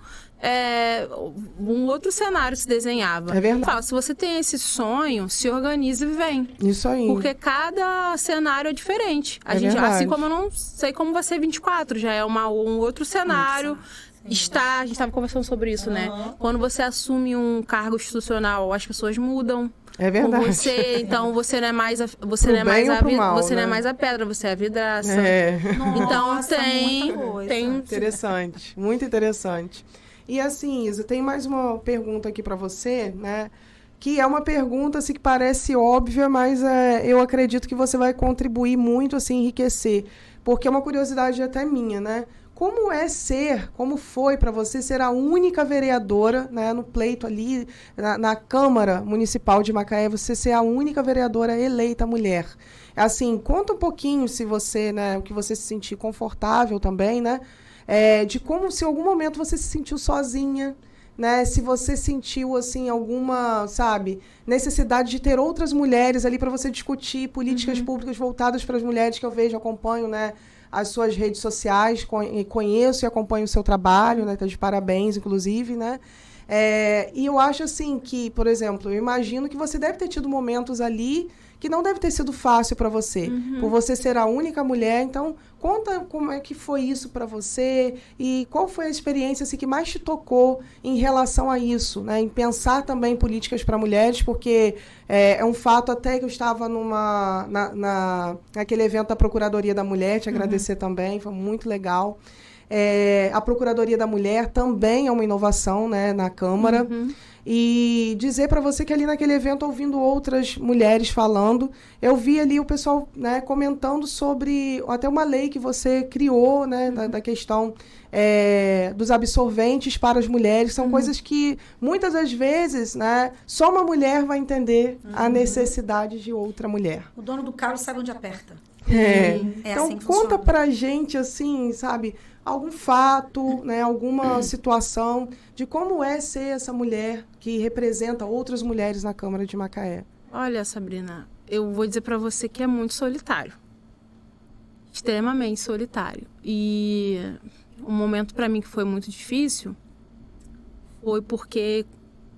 um outro cenário se desenhava. É verdade. Fala, se você tem esse sonho, se organize e vem. Isso aí. Porque cada cenário é diferente. Assim como eu não sei como vai ser 24, já é um outro cenário. A gente estava conversando sobre isso, né? Quando você assume um cargo institucional, as pessoas mudam. É verdade. Com você, então você não é mais a pedra, você é a vidraça. Então tem interessante, muito interessante. E assim, Isa, tem mais uma pergunta aqui para você, né? Que é uma pergunta assim, que parece óbvia, mas eu acredito que você vai contribuir muito, assim, enriquecer. Porque é uma curiosidade até minha, né? como foi para você ser a única vereadora, né, no pleito ali, na Câmara Municipal de Macaé, você ser a única vereadora eleita mulher? Assim, conta um pouquinho, se você, né, o que você se sentir confortável também, né, de como, se em algum momento você se sentiu sozinha, né, se você sentiu, assim, alguma, sabe, necessidade de ter outras mulheres ali para você discutir políticas públicas voltadas para as mulheres, que eu vejo, acompanho, né, as suas redes sociais, conheço e acompanho o seu trabalho, né, tá de parabéns, inclusive, né, e eu acho, assim, que, por exemplo, eu imagino que você deve ter tido momentos ali que não deve ter sido fácil para você, por você ser a única mulher. Então, conta como é que foi isso para você e qual foi a experiência assim, que mais te tocou em relação a isso, né? Em pensar também em políticas para mulheres, porque é um fato até que eu estava naquele evento da Procuradoria da Mulher, te agradecer também, foi muito legal. A Procuradoria da Mulher também é uma inovação, né, na Câmara. E dizer para você que ali naquele evento, ouvindo outras mulheres falando, eu vi ali o pessoal, né, comentando sobre até uma lei que você criou, né, da questão dos absorventes para as mulheres. São coisas que muitas das vezes, né, só uma mulher vai entender a necessidade de outra mulher. O dono do carro sabe onde aperta. Então, assim que conta funciona. pra gente, assim, sabe, algum fato, né, alguma situação de como é ser essa mulher que representa outras mulheres na Câmara de Macaé. Olha, Sabrina, eu vou dizer pra você que é muito solitário. Extremamente solitário. E um momento pra mim que foi muito difícil foi porque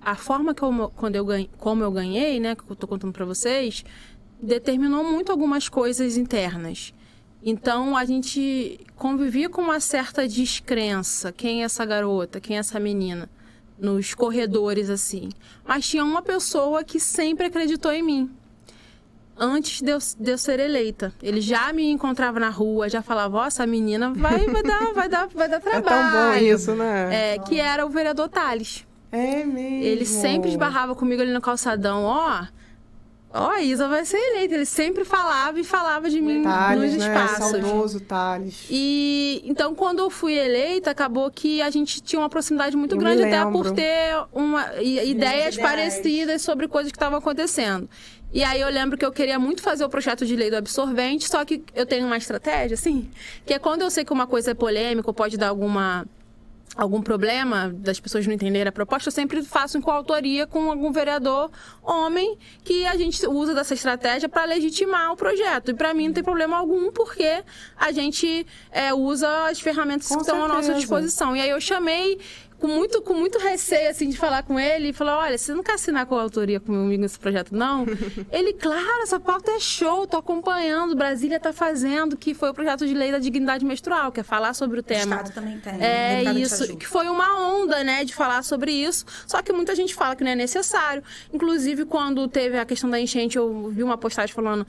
a forma como eu ganhei, né, que eu tô contando pra vocês, determinou muito algumas coisas internas. Então, a gente convivia com uma certa descrença. Quem é essa garota? Quem é essa menina? Nos corredores, assim. Mas tinha uma pessoa que sempre acreditou em mim. Antes de eu ser eleita. Ele já me encontrava na rua, já falava, ó, essa menina vai dar trabalho. É tão bom isso, né? Que era o vereador Thales. É mesmo. Ele sempre esbarrava comigo ali no calçadão, ó, a Isa vai ser eleita. Ele sempre falava de mim Thales, nos né? espaços. Saudoso Thales. E então, quando eu fui eleita, acabou que a gente tinha uma proximidade muito grande, até por ter ideias parecidas sobre coisas que estavam acontecendo. E aí eu lembro que eu queria muito fazer o projeto de lei do absorvente, só que eu tenho uma estratégia, assim, que é quando eu sei que uma coisa é polêmica ou pode dar algum problema das pessoas não entenderem a proposta, eu sempre faço em coautoria com algum vereador homem, que a gente usa dessa estratégia para legitimar o projeto. E para mim não tem problema algum, porque a gente usa as ferramentas que estão à nossa disposição. E aí eu chamei com muito receio, assim, de falar com ele e falar, olha, você não quer assinar coautoria comigo nesse projeto, não? Ele, claro, essa pauta é show, tô acompanhando, Brasília tá fazendo, que foi o projeto de lei da dignidade menstrual, que é falar sobre o tema. O Estado também tem. Isso, que foi uma onda, né, de falar sobre isso, só que muita gente fala que não é necessário. Inclusive, quando teve a questão da enchente, eu vi uma postagem falando,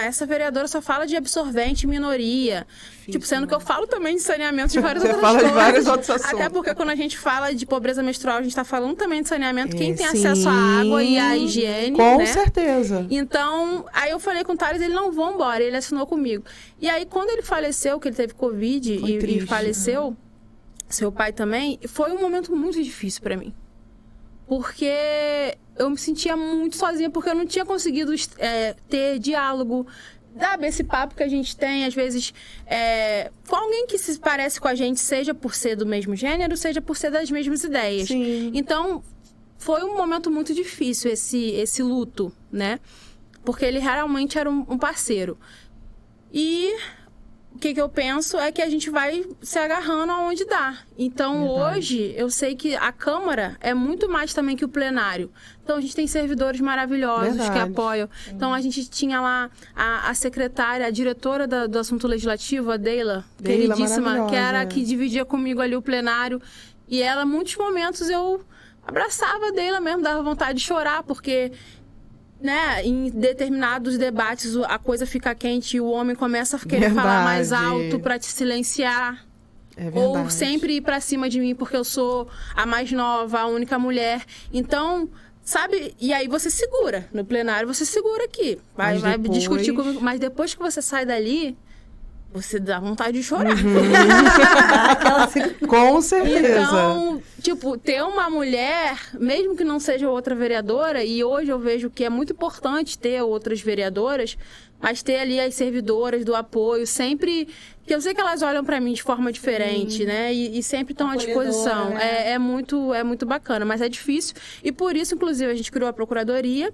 essa vereadora só fala de absorvente e minoria. Tipo, sendo que eu falo também de saneamento de várias outras coisas. Você fala de vários outros assuntos. Até porque quando a gente fala de pobreza menstrual, a gente está falando também de saneamento. Quem tem acesso à água e à higiene, com né? certeza. Então, aí eu falei com o Thales, ele não vão embora, ele assinou comigo. E aí, quando ele faleceu, que ele teve Covid e faleceu, seu pai também, foi um momento muito difícil para mim. Porque eu me sentia muito sozinha, porque eu não tinha conseguido ter diálogo, sabe, esse papo que a gente tem, às vezes, com alguém que se parece com a gente, seja por ser do mesmo gênero, seja por ser das mesmas ideias. Sim. Então, foi um momento muito difícil esse luto, né? Porque ele realmente era um parceiro. E o que eu penso é que a gente vai se agarrando aonde dá. Então, hoje, eu sei que a Câmara é muito mais também que o plenário. Então, a gente tem servidores maravilhosos que apoiam. Então, a gente tinha lá a secretária, a diretora do assunto legislativo, a Deila, queridíssima, que era a que dividia comigo ali o plenário. E ela, muitos momentos, eu abraçava a Deila mesmo, dava vontade de chorar, porque, né, em determinados debates a coisa fica quente e o homem começa a querer falar mais alto para te silenciar. Ou sempre ir para cima de mim porque eu sou a mais nova, a única mulher. Então, sabe? E aí você segura. No plenário você segura aqui. Vai discutir comigo. Mas depois que você sai dali, você dá vontade de chorar. Com certeza. Então, tipo, ter uma mulher, mesmo que não seja outra vereadora, e hoje eu vejo que é muito importante ter outras vereadoras, mas ter ali as servidoras do apoio, sempre... que eu sei que elas olham para mim de forma diferente, né? E sempre estão à disposição. Né? É muito bacana, mas é difícil. E por isso, inclusive, a gente criou a Procuradoria,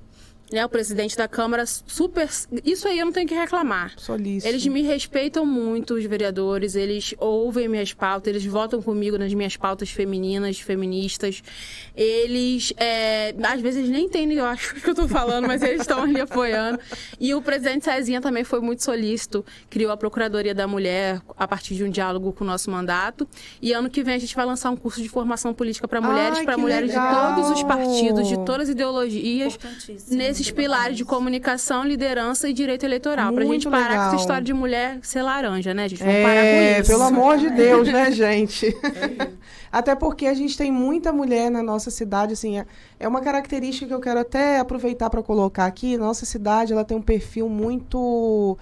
né? O presidente da Câmara, super... Isso aí eu não tenho que reclamar. Solícito. Eles me respeitam muito, os vereadores, eles ouvem minhas pautas, eles votam comigo nas minhas pautas femininas, feministas. Eles, às vezes, eles nem entendem, eu acho, o que eu tô falando, mas eles estão ali apoiando. E o presidente Cezinha também foi muito solícito, criou a Procuradoria da Mulher a partir de um diálogo com o nosso mandato. E ano que vem a gente vai lançar um curso de formação política para mulheres de todos os partidos, de todas as ideologias, nesses pilares de comunicação, liderança e direito eleitoral. Pra gente parar com essa história de mulher ser laranja, né, gente? Vamos parar com isso. Pelo amor de Deus, né, gente? Até porque a gente tem muita mulher na nossa cidade, assim, é uma característica que eu quero até aproveitar para colocar aqui. Nossa cidade, ela tem um perfil muito...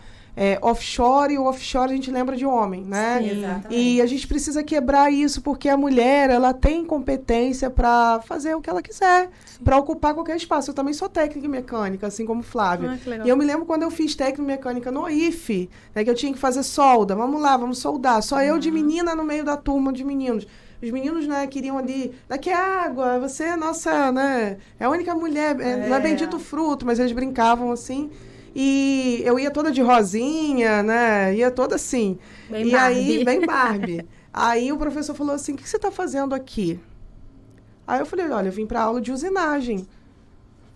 offshore, e o offshore a gente lembra de homem, né? Sim, exatamente. E a gente precisa quebrar isso, porque a mulher, ela tem competência para fazer o que ela quiser, para ocupar qualquer espaço. Eu também sou técnica em mecânica, assim como Flávia. Que legal. E eu me lembro quando eu fiz técnica em mecânica no IFE, né, que eu tinha que fazer solda. Vamos lá, vamos soldar. Só eu de menina no meio da turma de meninos. Os meninos, né, queriam ali, daqui é água, você é nossa, né, é a única mulher, não é bendito fruto, mas eles brincavam assim. E eu ia toda de rosinha, né? Ia toda assim. Bem e Barbie. aí, bem Barbie. Aí o professor falou assim, o que você está fazendo aqui? Aí eu falei, olha, eu vim para aula de usinagem.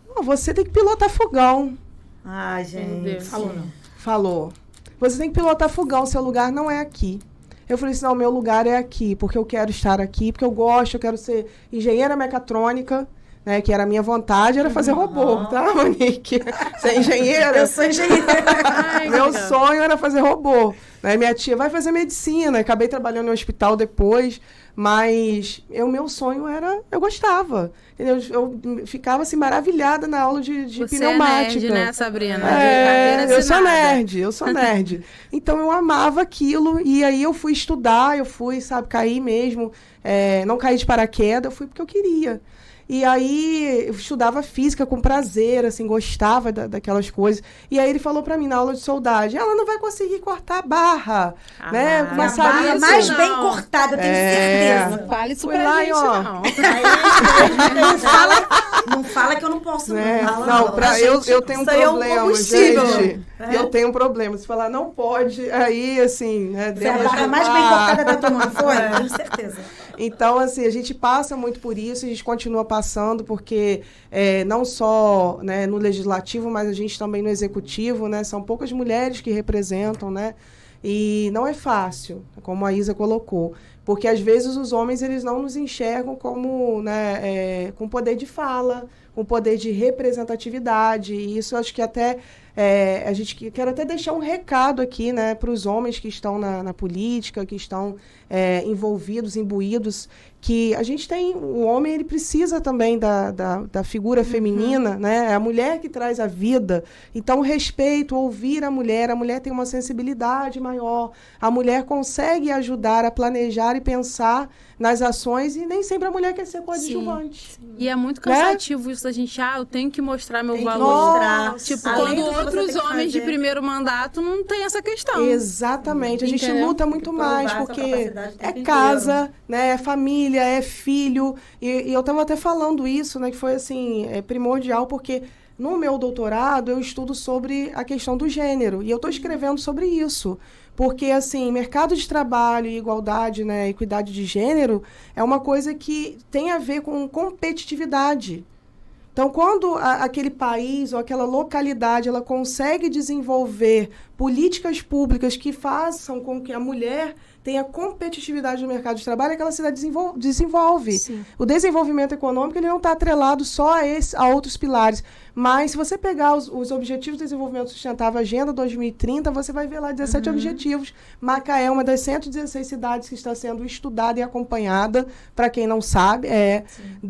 Não, você tem que pilotar fogão. Ah, gente. Falou não. Falou. Você tem que pilotar fogão, seu lugar não é aqui. Eu falei assim, não, meu lugar é aqui, porque eu quero estar aqui, porque eu gosto, eu quero ser engenheira mecatrônica, né, que era a minha vontade, era fazer robô, tá, Monique? Ser engenheira. Eu sou engenheira. Meu sonho era fazer robô. Né? Minha tia vai fazer medicina, acabei trabalhando no hospital depois, mas meu sonho era... Eu gostava. Entendeu? Eu ficava assim, maravilhada na aula de pneumática. Você é nerd, né, Sabrina? Eu sou nerd. Então, eu amava aquilo, e aí eu fui estudar, sabe, cair mesmo, não caí de paraquedas, eu fui porque eu queria. E aí, eu estudava física com prazer, assim, gostava daquelas coisas. E aí, ele falou pra mim, na aula de soldagem, ela não vai conseguir cortar a barra, né? Uma barra mais bem cortada, eu tenho certeza. Não fale isso Fui pra lá gente, e, ó, não. Não fala que eu não posso, eu tenho um problema, gente. Eu tenho um problema. Se falar não pode, aí, assim... Né, foi a barra mais bem cortada da turma, não foi? Com certeza. Então, assim, a gente passa muito por isso, a gente continua passando, porque não só, né, no legislativo, mas a gente também no executivo, né? São poucas mulheres que representam, né? E não é fácil, como a Isa colocou, porque às vezes os homens eles não nos enxergam como, né, com poder de fala, com poder de representatividade, e isso acho que até a gente quer até deixar um recado aqui, né, para os homens que estão na política, que estão envolvidos, imbuídos, que a gente tem, o homem ele precisa também da figura feminina, né? É a mulher que traz a vida. Então, o respeito, ouvir a mulher tem uma sensibilidade maior, a mulher consegue ajudar a planejar e pensar nas ações, e nem sempre a mulher quer ser coadjuvante. Sim. E é muito cansativo isso da gente, eu tenho que mostrar meu valor. Tipo, quando outros homens de primeiro mandato não tem essa questão. Exatamente. A gente luta muito mais, porque é casa, né, é família, é filho. E eu estava até falando isso, né, que foi assim, primordial, porque no meu doutorado eu estudo sobre a questão do gênero. E eu estou escrevendo sobre isso. Porque, assim, mercado de trabalho e igualdade, né, equidade de gênero é uma coisa que tem a ver com competitividade. Então, quando aquele país ou aquela localidade ela consegue desenvolver políticas públicas que façam com que a mulher tem a competitividade no mercado de trabalho, aquela cidade desenvolve. Sim. O desenvolvimento econômico ele não está atrelado só a outros pilares. Mas se você pegar os Objetivos de Desenvolvimento Sustentável, Agenda 2030, você vai ver lá 17 objetivos. Macaé é uma das 116 cidades que está sendo estudada e acompanhada, para quem não sabe,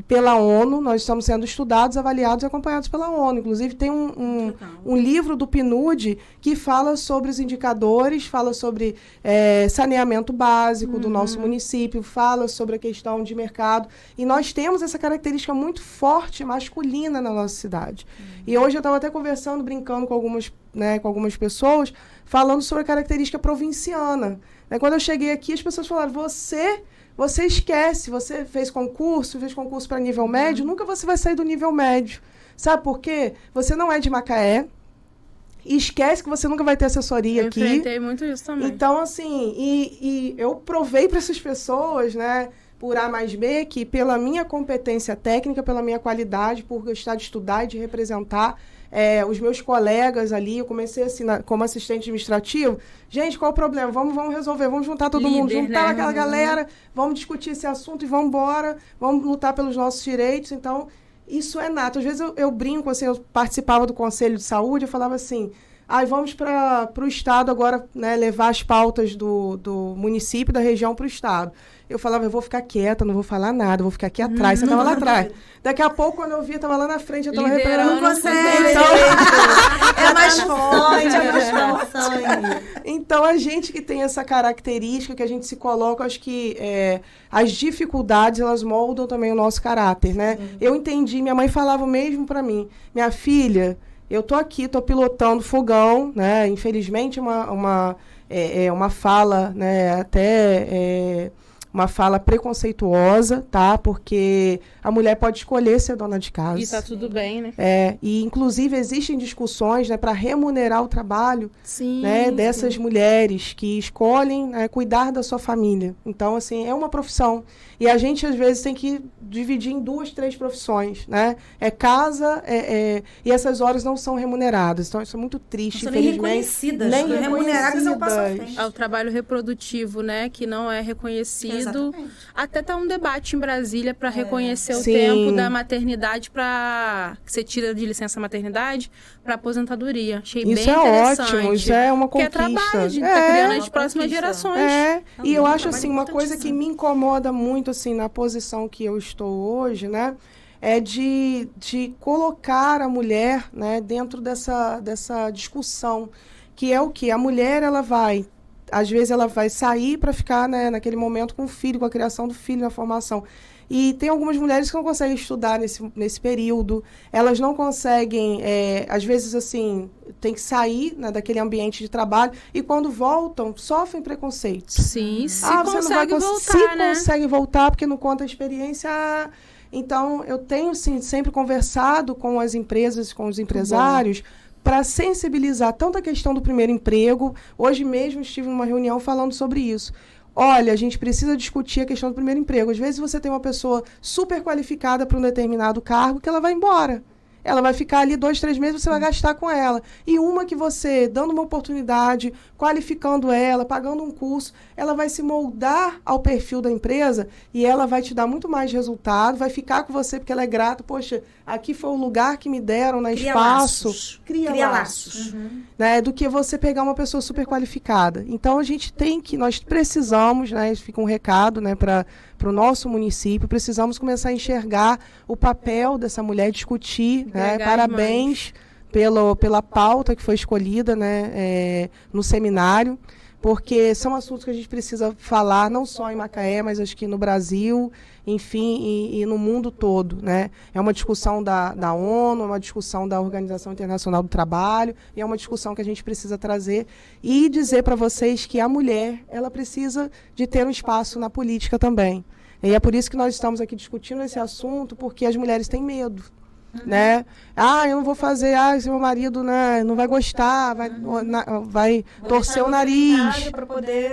pela ONU. Nós estamos sendo estudados, avaliados e acompanhados pela ONU. Inclusive, tem um livro do PNUD que fala sobre os indicadores, fala sobre saneamento básico do nosso município, fala sobre a questão de mercado. E nós temos essa característica muito forte, masculina na nossa cidade. E hoje eu estava até conversando, brincando com algumas pessoas, falando sobre a característica provinciana. Quando eu cheguei aqui, as pessoas falaram, você esquece, você fez concurso para nível médio, nunca você vai sair do nível médio. Sabe por quê? Você não é de Macaé, e esquece que você nunca vai ter assessoria aqui. Eu enfrentei muito isso também. Então, assim, e eu provei para essas pessoas, né, por A mais B, que pela minha competência técnica, pela minha qualidade, por gostar de estudar e de representar os meus colegas ali, eu comecei assim, como assistente administrativo. Gente, qual o problema? Vamos resolver, vamos juntar todo mundo, juntar aquela galera, vamos discutir esse assunto e vamos embora, vamos lutar pelos nossos direitos. Então, isso é nato. Às vezes eu brinco, assim, eu participava do Conselho de Saúde, eu falava assim, vamos para o Estado agora, né, levar as pautas do município, da região para o Estado. Eu falava, eu vou ficar quieta, não vou falar nada, vou ficar aqui atrás. Você estava lá atrás. Daqui a pouco, quando eu vi, eu estava lá na frente, eu estava reparando. Não consegue. Então, é mais forte. Então, a gente que tem essa característica, que a gente se coloca, acho que as dificuldades, elas moldam também o nosso caráter, né? Eu entendi, minha mãe falava mesmo para mim, minha filha, eu tô aqui, tô pilotando fogão, né? Infelizmente, uma fala, né? Até uma fala preconceituosa, tá? Porque a mulher pode escolher ser dona de casa. E tá tudo bem, né? E inclusive existem discussões, né, para remunerar o trabalho, sim, né, dessas mulheres que escolhem, né, cuidar da sua família. Então, assim, é uma profissão. E a gente, às vezes, tem que dividir em 2, 3 profissões, né? Casa, e essas horas não são remuneradas. Então, isso é muito triste, não infelizmente. Nem remuneradas é o passo à frente. É o trabalho reprodutivo, né? Que não é reconhecido. Exatamente. Até tá um debate em Brasília para reconhecer o tempo da maternidade para que você tira de licença maternidade para aposentadoria. Achei isso bem interessante. Isso é ótimo, isso é uma conquista. Porque é trabalho, a gente tá criando as próximas gerações. E eu acho, assim, uma coisa que me incomoda muito, assim, na posição que eu estou hoje, né, é de colocar a mulher, né, dentro dessa discussão, que é o quê? A mulher, às vezes ela vai sair para ficar, né, naquele momento com o filho, com a criação do filho, na formação. E tem algumas mulheres que não conseguem estudar nesse período, elas não conseguem, às vezes, assim, tem que sair, né, daquele ambiente de trabalho, e quando voltam, sofrem preconceitos. Sim, se consegue voltar, se consegue voltar, porque não conta a experiência. Então, eu tenho, sim, sempre conversado com as empresas, com os empresários, para sensibilizar tanto a questão do primeiro emprego. Hoje mesmo estive numa reunião falando sobre isso. Olha, a gente precisa discutir a questão do primeiro emprego. Às vezes você tem uma pessoa super qualificada para um determinado cargo que ela vai embora. Ela vai ficar ali 2, 3 meses, você vai gastar com ela. E uma que você, dando uma oportunidade, qualificando ela, pagando um curso, ela vai se moldar ao perfil da empresa e ela vai te dar muito mais resultado, vai ficar com você porque ela é grata. Poxa, aqui foi o lugar que me deram, né, espaço. Cria laços. Né, do que você pegar uma pessoa super qualificada. Então, nós precisamos, né, fica um recado, né, para o nosso município, precisamos começar a enxergar o papel dessa mulher, discutir, né? Parabéns pela pauta que foi escolhida, né, no seminário, porque são assuntos que a gente precisa falar, não só em Macaé, mas acho que no Brasil, enfim, e no mundo todo, né? É uma discussão da ONU, é uma discussão da Organização Internacional do Trabalho, e é uma discussão que a gente precisa trazer e dizer para vocês que a mulher, ela precisa de ter um espaço na política também. E é por isso que nós estamos aqui discutindo esse assunto, porque as mulheres têm medo. Né? Eu não vou fazer, se meu marido, né, não vai gostar, vai torcer o nariz,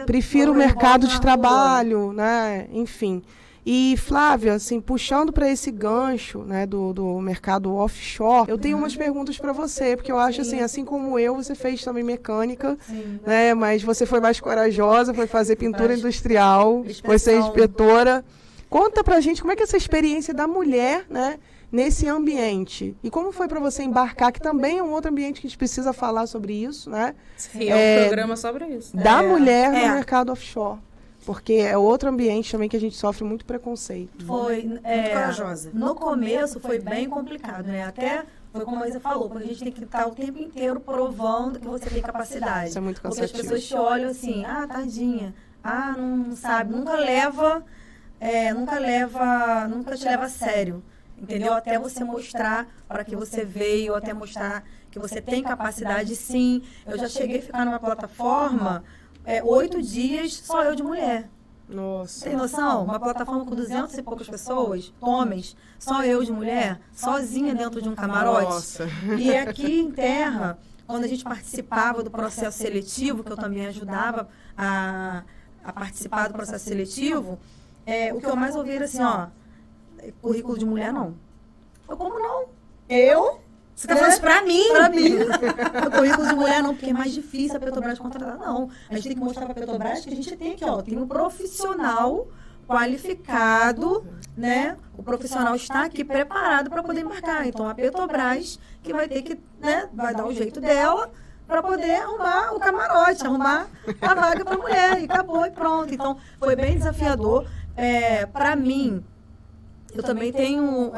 prefiro o mercado de trabalho, né? Enfim. E, Flávia, assim, puxando para esse gancho, né, do mercado offshore, eu tenho umas perguntas para você, porque eu acho, assim como eu, você fez também mecânica, né, mas você foi mais corajosa, foi fazer pintura industrial, foi ser inspetora. Conta pra gente como é que é essa experiência da mulher, né, nesse ambiente. E como foi para você embarcar, que também é um outro ambiente que a gente precisa falar sobre isso, né? Sim, é um programa sobre isso. Da mulher no mercado offshore. Porque é outro ambiente também que a gente sofre muito preconceito. Foi muito corajosa. No começo foi bem complicado, né? Até foi como a Isa falou, porque a gente tem que estar o tempo inteiro provando que você tem capacidade. Isso é muito cansativo. Porque as pessoas te olham assim, tadinha, não sabe, nunca te leva a sério. Entendeu? Até você mostrar para que você veio, até mostrar que você tem capacidade, sim. Eu já cheguei a ficar numa plataforma 8 dias só eu de mulher. Nossa. Tem noção? Uma plataforma com 200 e poucas pessoas, homens, só eu de mulher, sozinha dentro de um camarote. Nossa. E aqui em terra, quando a gente participava do processo seletivo, que eu também ajudava a participar do processo seletivo, o que eu mais ouvi era assim, currículo de mulher não. Eu, como não? Eu? Você tá falando isso pra mim? Pra mim. O currículo de mulher não, porque é mais difícil a Petrobras contratar. Não. A gente tem que mostrar pra Petrobras que a gente tem aqui, tem um profissional qualificado, né? O profissional está aqui preparado para poder embarcar. Então, a Petrobras que vai ter que, né, vai dar o jeito dela para poder arrumar o camarote, arrumar a vaga para mulher. E acabou, e pronto. Então, foi bem desafiador. Para mim, eu também tenho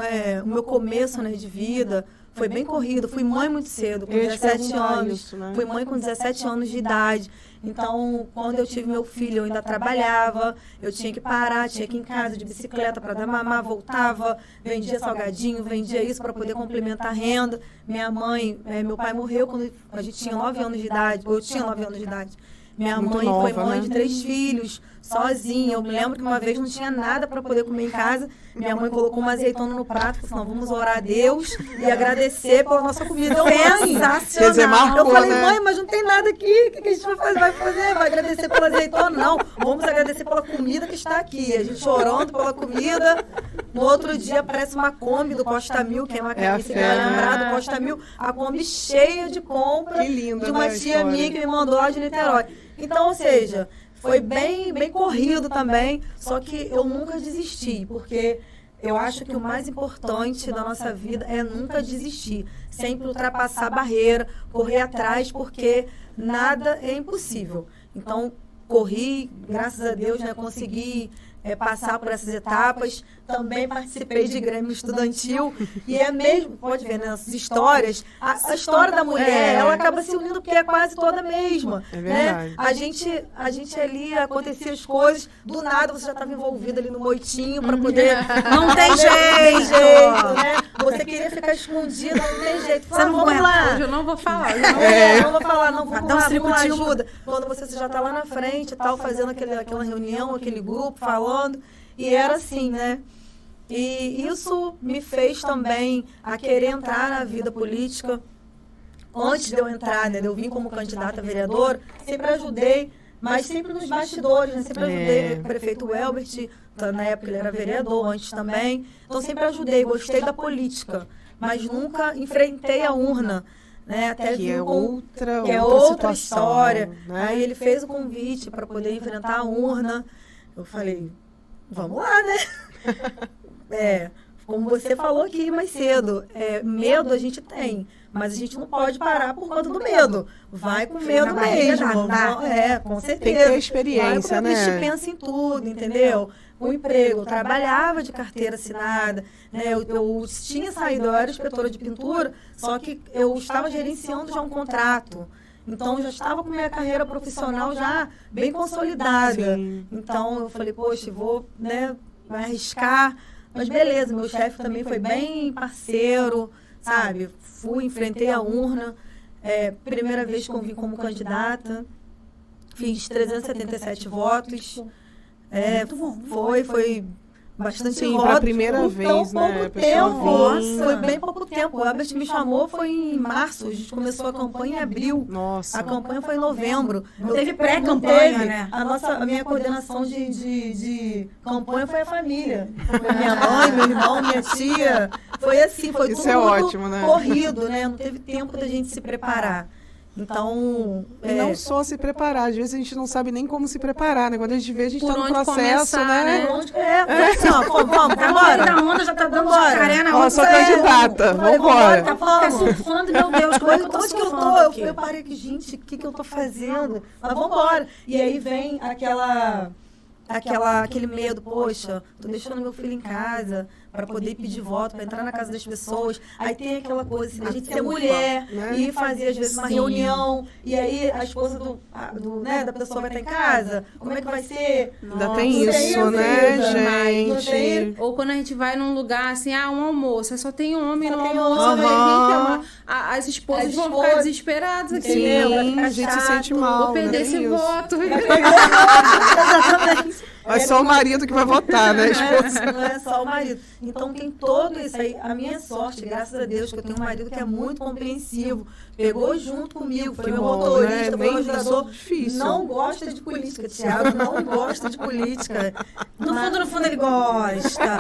o meu começo, né, de vida. Foi bem corrido, fui mãe muito cedo, com 17 anos. Isso, né? Fui mãe com 17 anos de idade. Então, quando eu tive meu filho, eu ainda trabalhava, eu tinha que parar, tinha que ir em casa de bicicleta para dar mamar, voltava, vendia salgadinho, vendia isso para poder complementar a renda. Meu pai morreu quando a gente tinha 9 anos de idade, ou eu tinha 9 anos de idade. Minha muito mãe nova, foi mãe, né? de 3 filhos, sozinha. Eu me lembro que uma vez não tinha nada para poder comer em casa. Minha mãe colocou uma azeitona no prato e falou assim, vamos orar a Deus e agradecer pela nossa comida. Quer dizer, marcou, eu falei, né? mãe, mas não tem nada aqui. O que a gente vai fazer? Vai agradecer pela azeitona? Não, vamos agradecer pela comida que está aqui. A gente orando pela comida. No outro dia aparece uma Kombi do Costa Mil, que é uma camisa que vai lembrar do Costa Mil. A Kombi cheia de compra. Que lindo, de uma né, tia minha que me mandou lá de Niterói. Então, ou seja, foi bem corrido também, só que eu nunca desisti, porque eu acho que o mais importante da nossa vida é nunca desistir, sempre ultrapassar a barreira, correr atrás, porque nada é impossível. Então, corri, graças a Deus, né, consegui passar por essas etapas. Também participei de Grêmio Estudantil. E é mesmo, pode ver nessas histórias, a história da mulher, ela acaba se unindo porque é quase toda a mesma. É verdade. Né? A gente ali, acontecia as coisas, do nada você já estava envolvida ali no moitinho para poder... Não tem jeito, né? Você queria ficar escondida, não tem jeito. Você não vamos lá. Hoje eu não vou falar. Não vou falar, não. Vamos lá, ajuda. Quando você já está lá na frente e tal, fazendo aquela reunião, aquele grupo, falando. E era assim, né? E isso me fez também a querer entrar na vida política. Antes de eu entrar, né? Eu vim como candidata a vereadora, sempre ajudei, mas sempre nos bastidores, né? Sempre ajudei o prefeito Elbert, na época ele era vereador, antes também. Então sempre ajudei, gostei da política, mas nunca enfrentei a urna. Né? Até que é outra história. Né? Aí ele fez o convite para poder enfrentar a urna. Eu falei, vamos lá, né? Como você falou aqui mais cedo, medo a gente tem, mas a gente não pode parar por conta do medo. Vai com medo mesmo. Com certeza. Tem que ter experiência, né? A gente pensa em tudo, entendeu? O emprego, eu trabalhava de carteira assinada, né? Eu tinha saído, eu era inspetora de pintura, só que eu estava gerenciando já um contrato. Então, eu já estava com minha carreira profissional já bem consolidada. Sim. Então, eu falei, poxa, vou, né, arriscar. Mas beleza, meu chefe também foi bem parceiro, sabe? Enfrentei a urna. Primeira vez que eu vim como candidata. Fiz 377 votos. Muito bom. Foi bastante Sim, rótulos. pra primeira vez, né? Foi bem pouco tempo. O Herbert me chamou, foi em março. A gente começou a campanha em abril. Nossa. A campanha foi em novembro. Não teve pré-campanha, né? A minha coordenação de campanha foi a família. Foi minha mãe, meu irmão, minha tia. Foi assim, foi Isso tudo é muito ótimo, né? corrido, né? Não teve tempo da gente se preparar. Então... E não só se preparar, às vezes a gente não sabe nem como se preparar, né? Quando a gente vê, a gente Por tá no onde processo, começar, né? Assim, ó, vamos, A onda já tá dando jacaré na onda. Ó, sou candidata, vambora. Tá surfando, meu Deus, como é que eu tô Onde que eu surfando tô? aqui? Eu parei aqui, gente, o que eu tô fazendo? Mas vambora. E aí vem aquele medo, poxa, tô deixando meu filho em casa para poder pedir voto, para entrar na casa das pessoas. Aí tem aquela coisa assim, a gente ser mulher, né? E fazer às vezes uma reunião, e aí a esposa da pessoa vai estar em casa, como é que vai ser? Ainda tem isso, né, gente? Ou quando a gente vai num lugar assim, um almoço, aí só tem homem no tem almoço, homem. as esposas vão ficar desesperadas aqui. Sim, a gente se sente mal. Vou perder esse voto. Exatamente. É só o marido que vai votar, né? Não é só o marido. Então tem todo isso aí. A minha sorte, graças a Deus, que eu tenho um marido que é muito compreensivo. Pegou junto comigo, foi meu motorista, foi meu ajudador. Difícil. Não gosta de política, Thiago, não gosta de política. No fundo ele gosta.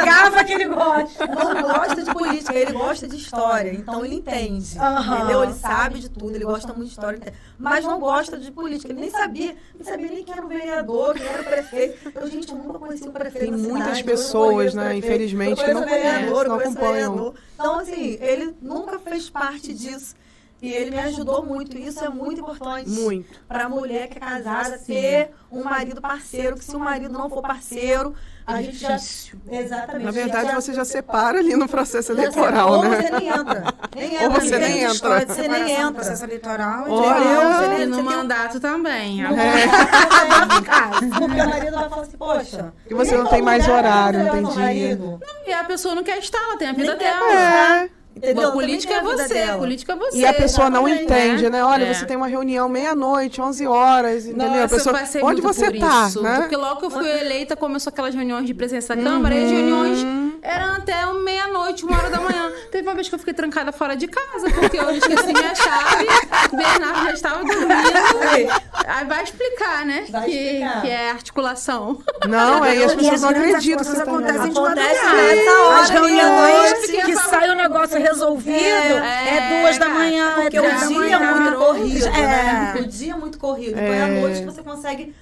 Gava que ele gosta. Não gosta de política, ele gosta de história. Então ele entende. Entendeu? Ele sabe de tudo, ele gosta muito de história. Mas não gosta de política. Ele nem sabia nem quem era o vereador, quem era o prefeito. Eu nunca conheci o prefeito. Tem muitas pessoas, né, infelizmente, que não conhecem, não acompanham. Então, assim, ele nunca fez parte disso. E ele me ajudou muito. Isso é muito importante. Muito. Para a mulher que é casada, ter um marido parceiro, que se o marido não for parceiro, a gente já... Exatamente. Na verdade, você já separa ali no processo eleitoral, né? Ou você nem entra. Ou você nem entra. Você nem entra. Processo eleitoral. Olha, E no mandato também. Porque o marido vai falar assim, poxa... E você não tem mais horário, entendi. E a pessoa não quer estar, ela tem a vida dela. Entendeu? Política é você, E a pessoa não exatamente, entende, né? Olha, você tem uma reunião meia-noite, 11 horas, entendeu? Nossa, a pessoa, eu passei onde muito você por tá, isso, né? Porque logo que eu fui eleita, começou aquelas reuniões de presença da Câmara, e as reuniões eram até meia-noite, 1h da manhã. Teve uma vez que eu fiquei trancada fora de casa, porque eu esqueci minha chave, Bernardo já estava dormindo. Aí vai explicar, né? Que é articulação. Não, aí as pessoas não acreditam que você tá acontecem de Acontece madrugada. nessa hora, As reuniões meia-noite, que sai o negócio resolvido é 2 da manhã, porque o dia é muito corrido, né? O dia é muito corrido. Então é à noite que você consegue,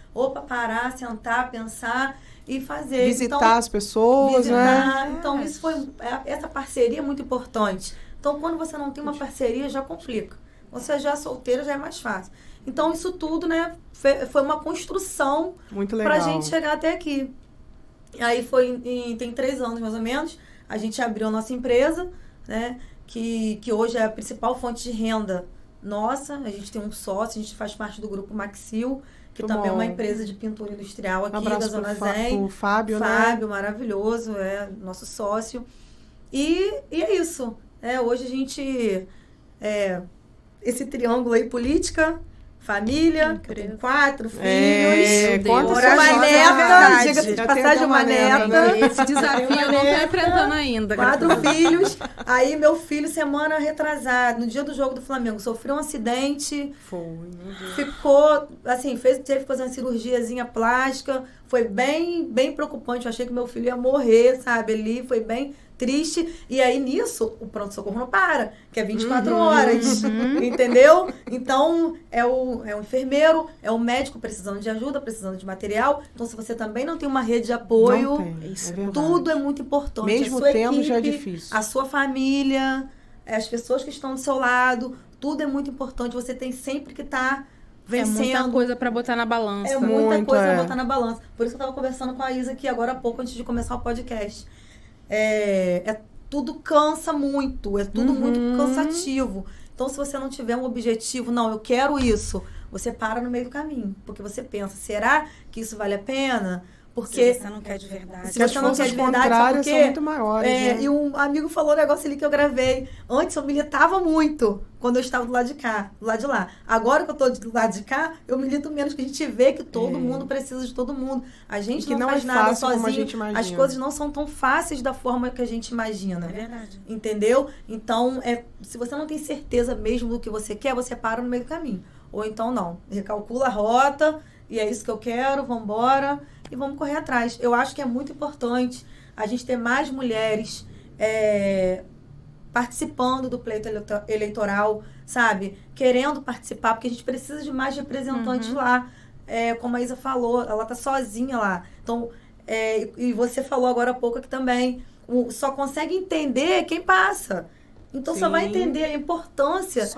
parar, sentar, pensar e fazer. Visitar as pessoas, né? Então, essa parceria é muito importante. Então, quando você não tem uma parceria, já complica. Você já é solteira, já é mais fácil. Então, isso tudo, né, foi uma construção pra gente chegar até aqui. Aí tem 3 anos, mais ou menos, a gente abriu a nossa empresa, né, que hoje é a principal fonte de renda nossa. A gente tem um sócio, a gente faz parte do grupo Maxil, que também é uma empresa de pintura industrial aqui da Zona Zen. O Fábio, né? Fábio, maravilhoso, é nosso sócio. E é isso. Hoje a gente... esse triângulo aí, política, família, eu tenho 4 filhos, uma neta, diga-se de passagem, uma neta. Esse desafio eu não estou enfrentando ainda. 4 filhos. Aí meu filho, semana retrasada, no dia do jogo do Flamengo, sofreu um acidente. Ficou, assim, teve que fazer uma cirurgiazinha plástica. Foi bem, bem preocupante. Eu achei que meu filho ia morrer, sabe? Ali foi bem triste. E aí, nisso, o pronto-socorro não para, que é 24 horas, entendeu? Então, é o enfermeiro, é o médico precisando de ajuda, precisando de material. Então, se você também não tem uma rede de apoio, tudo é muito importante. Mesmo tendo, já é difícil. A sua família, as pessoas que estão do seu lado, tudo é muito importante. Você tem sempre que estar vencendo. É muita coisa pra botar na balança. É muita coisa pra botar na balança. Por isso que eu tava conversando com a Isa aqui agora há pouco, antes de começar o podcast. Tudo cansa muito, é tudo muito cansativo. Então, se você não tiver um objetivo, não, eu quero isso, você para no meio do caminho. Porque você pensa, será que isso vale a pena? Porque se você não quer de verdade. Se você não quer de verdade, são muito maiores. Né? E um amigo falou um negócio ali que eu gravei. Antes eu militava muito quando eu estava do lado de cá, do lado de lá. Agora que eu estou do lado de cá, eu milito menos, que a gente vê que todo mundo precisa de todo mundo. A gente não faz nada sozinho. As coisas não são tão fáceis da forma que a gente imagina. É verdade. Entendeu? Então, se você não tem certeza mesmo do que você quer, você para no meio do caminho. Ou então não. Recalcula a rota, e é isso que eu quero, vamos embora. E vamos correr atrás. Eu acho que é muito importante a gente ter mais mulheres participando do pleito eleitoral, sabe? Querendo participar, porque a gente precisa de mais representantes lá. Como a Isa falou, ela tá sozinha lá. Então, e você falou agora há pouco aqui também, só consegue entender quem passa. Então, só vai entender a importância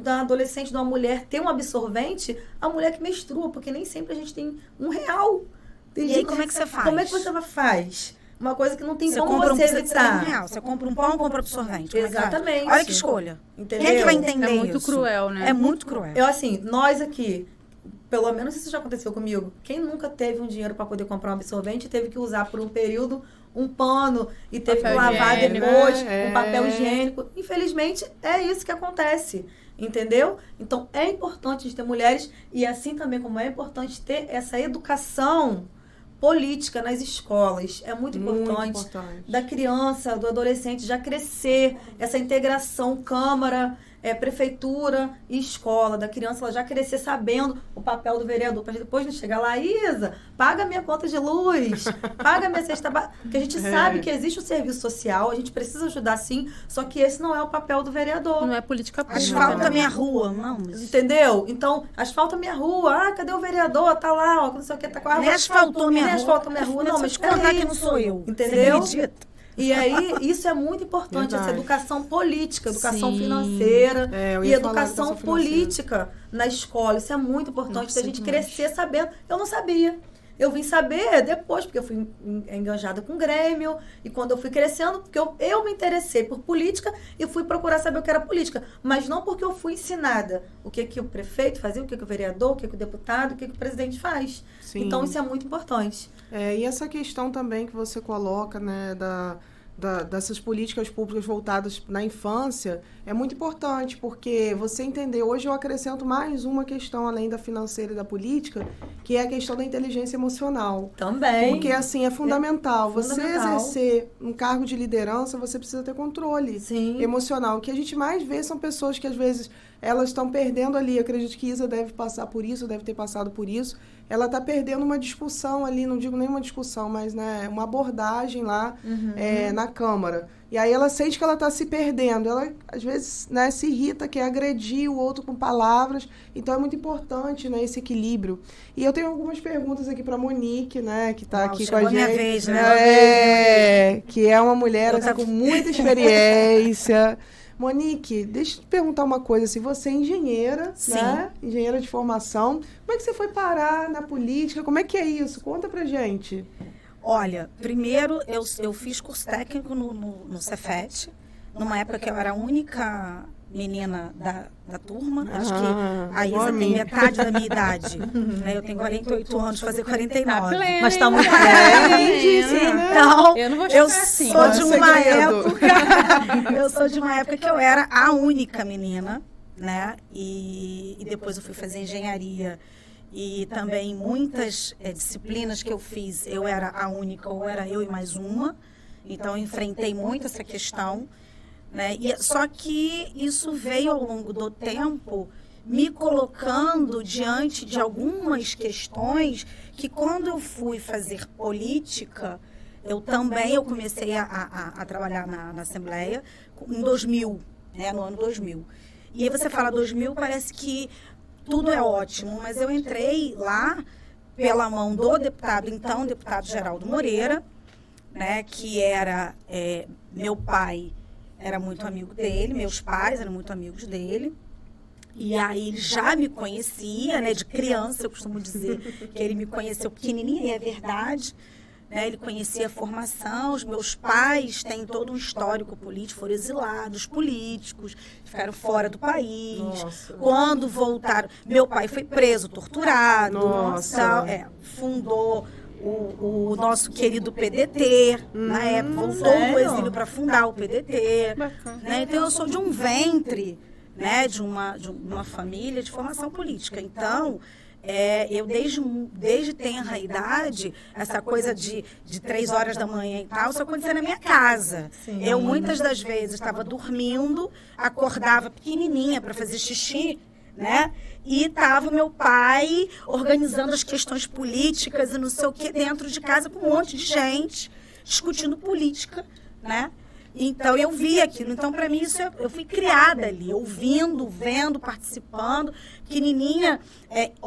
da adolescente, de uma mulher ter um absorvente, a mulher que menstrua, porque nem sempre a gente tem R$1. E aí, como é que você faz? Como é que você faz? Uma coisa que não tem como você evitar. R$1. Você compra um pão, compra absorvente. Exatamente. Olha que escolha. Entendeu? Quem é que vai entender isso? É muito cruel, né? É muito cruel. Eu, assim, nós aqui, pelo menos isso já aconteceu comigo, quem nunca teve um dinheiro para poder comprar um absorvente teve que usar por um período um pano e teve que lavar depois com papel higiênico. Infelizmente, é isso que acontece. Entendeu? Então, é importante a gente ter mulheres e assim também como é importante ter essa educação política nas escolas. É muito importante da criança, do adolescente já crescer, essa integração Câmara, prefeitura e escola, da criança ela já crescer sabendo o papel do vereador, para depois não chegar lá, Isa, paga minha conta de luz, paga minha cesta básica, porque a gente sabe que existe o serviço social, a gente precisa ajudar sim, só que esse não é o papel do vereador. Não é política pública. Asfalta minha rua, não. Entendeu? Então, asfalta minha rua, cadê o vereador? Tá lá, ó, não sei o que, tá com a Nem asfaltou minha rua. Nem asfaltou minha rua, não, mas contar que não sou eu. Entendeu? Você acredita? E aí, isso é muito importante, essa educação política, educação financeira e educação política na escola. Isso é muito importante, da gente crescer sabendo. Eu não sabia. Eu vim saber depois, porque eu fui enganjada com o Grêmio, e quando eu fui crescendo, porque eu me interessei por política e fui procurar saber o que era política, mas não porque eu fui ensinada o que o prefeito fazia, o que o vereador, o que o deputado, o que o presidente faz. Sim. Então, isso é muito importante. E essa questão também que você coloca, né, dessas políticas públicas voltadas na infância é muito importante, porque você entender, hoje eu acrescento mais uma questão além da financeira e da política, que é a questão da inteligência emocional. Também. Porque, assim, é fundamental. Você exercer um cargo de liderança, você precisa ter controle emocional. O que a gente mais vê são pessoas que, às vezes, elas estão perdendo ali. Eu acredito que Isa deve passar por isso, deve ter passado por isso. Ela está perdendo uma discussão ali, não digo nem uma discussão, mas, né, uma abordagem lá na Câmara. E aí ela sente que ela está se perdendo. Ela, às vezes, né, se irrita, quer agredir o outro com palavras. Então, é muito importante, né, esse equilíbrio. E eu tenho algumas perguntas aqui para a Monique, né, que está aqui com a gente. Minha vez, né? Que é uma mulher assim, com muita experiência. Monique, deixa eu te perguntar uma coisa. Se você é engenheira, né? Engenheira de formação, como é que você foi parar na política? Como é que é isso? Conta pra gente. Olha, primeiro eu fiz curso técnico no Cefet, numa época que eu era a única menina da turma. Acho que a Isa tem metade da minha idade. Né? Eu tenho 48 anos, fazer 49. Plena, mas tá muito bem. Então, eu não vou chegar assim. Sou de uma época. Eu sou de uma época que eu era a única menina, né? E depois eu fui fazer engenharia. E também muitas disciplinas que eu fiz, eu era a única, ou era eu e mais uma. Então, eu enfrentei muito essa questão. Né? Só que isso veio ao longo do tempo me colocando diante de algumas questões que, quando eu fui fazer política, eu comecei a trabalhar na Assembleia em 2000, né? No ano 2000. E aí você fala 2000, parece que tudo é ótimo, mas eu entrei lá pela mão do deputado Geraldo Moreira, né, que era meu pai era muito amigo dele, meus pais eram muito amigos dele, e aí ele já me conhecia, né, de criança, eu costumo dizer que ele me conheceu pequenininha, e é verdade, né? Ele conhecia a formação. Os meus pais têm todo um histórico político, foram exilados políticos, ficaram fora do país. Nossa. Quando voltaram, meu pai foi preso, torturado. Nossa. Fundou o nosso querido PDT, na época, voltou do exílio para fundar o PDT. Né? Então, eu sou de um ventre, né, de uma família de formação política. Então, eu desde tenra idade, essa coisa de 3 horas da manhã e tal, isso acontecia na minha casa. Sim. Eu, muitas das vezes, estava dormindo, acordava pequenininha para fazer xixi, né? E estava meu pai organizando as questões políticas e não sei o que dentro de casa com um monte de gente discutindo política, né? Então, eu vi aquilo. Então, para mim, isso eu fui criada ali, ouvindo, vendo, participando. Pequenininha,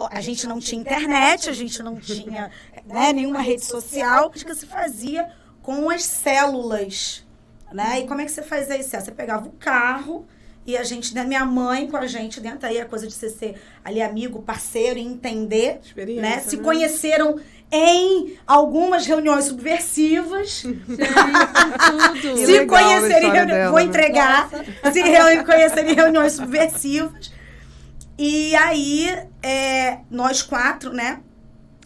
a gente não tinha internet, a gente não tinha, né, nenhuma rede social. Que se fazia com as células, né? E como é que você fazia isso? Você pegava o carro e a gente, né, minha mãe com a gente dentro, aí a coisa de você ser ali amigo, parceiro e entender, né? Se conheceram em algumas reuniões subversivas. Se conhecerem, vou entregar. Nossa. Se conhecerem em reuniões subversivas. E aí, nós 4, né?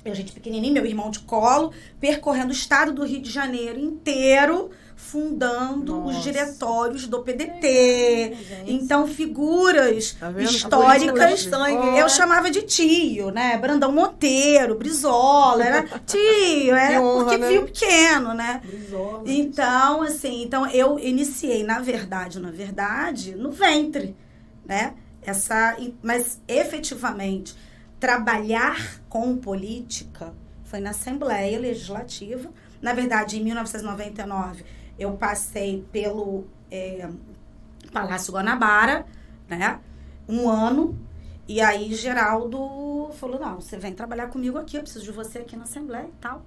A gente pequenininho, meu irmão de colo, percorrendo o estado do Rio de Janeiro inteiro, fundando os diretórios do PDT. Então, figuras históricas, eu chamava de tio, né? Brandão Monteiro, Brizola, era tio, porque fio pequeno, né? Brizola. Então, assim, eu iniciei, na verdade, no ventre, né? Mas, efetivamente, trabalhar com política foi na Assembleia Legislativa. Na verdade, em 1999, eu passei pelo Palácio Guanabara, né? 1 ano. E aí, Geraldo falou, não, você vem trabalhar comigo aqui, eu preciso de você aqui na Assembleia e tal.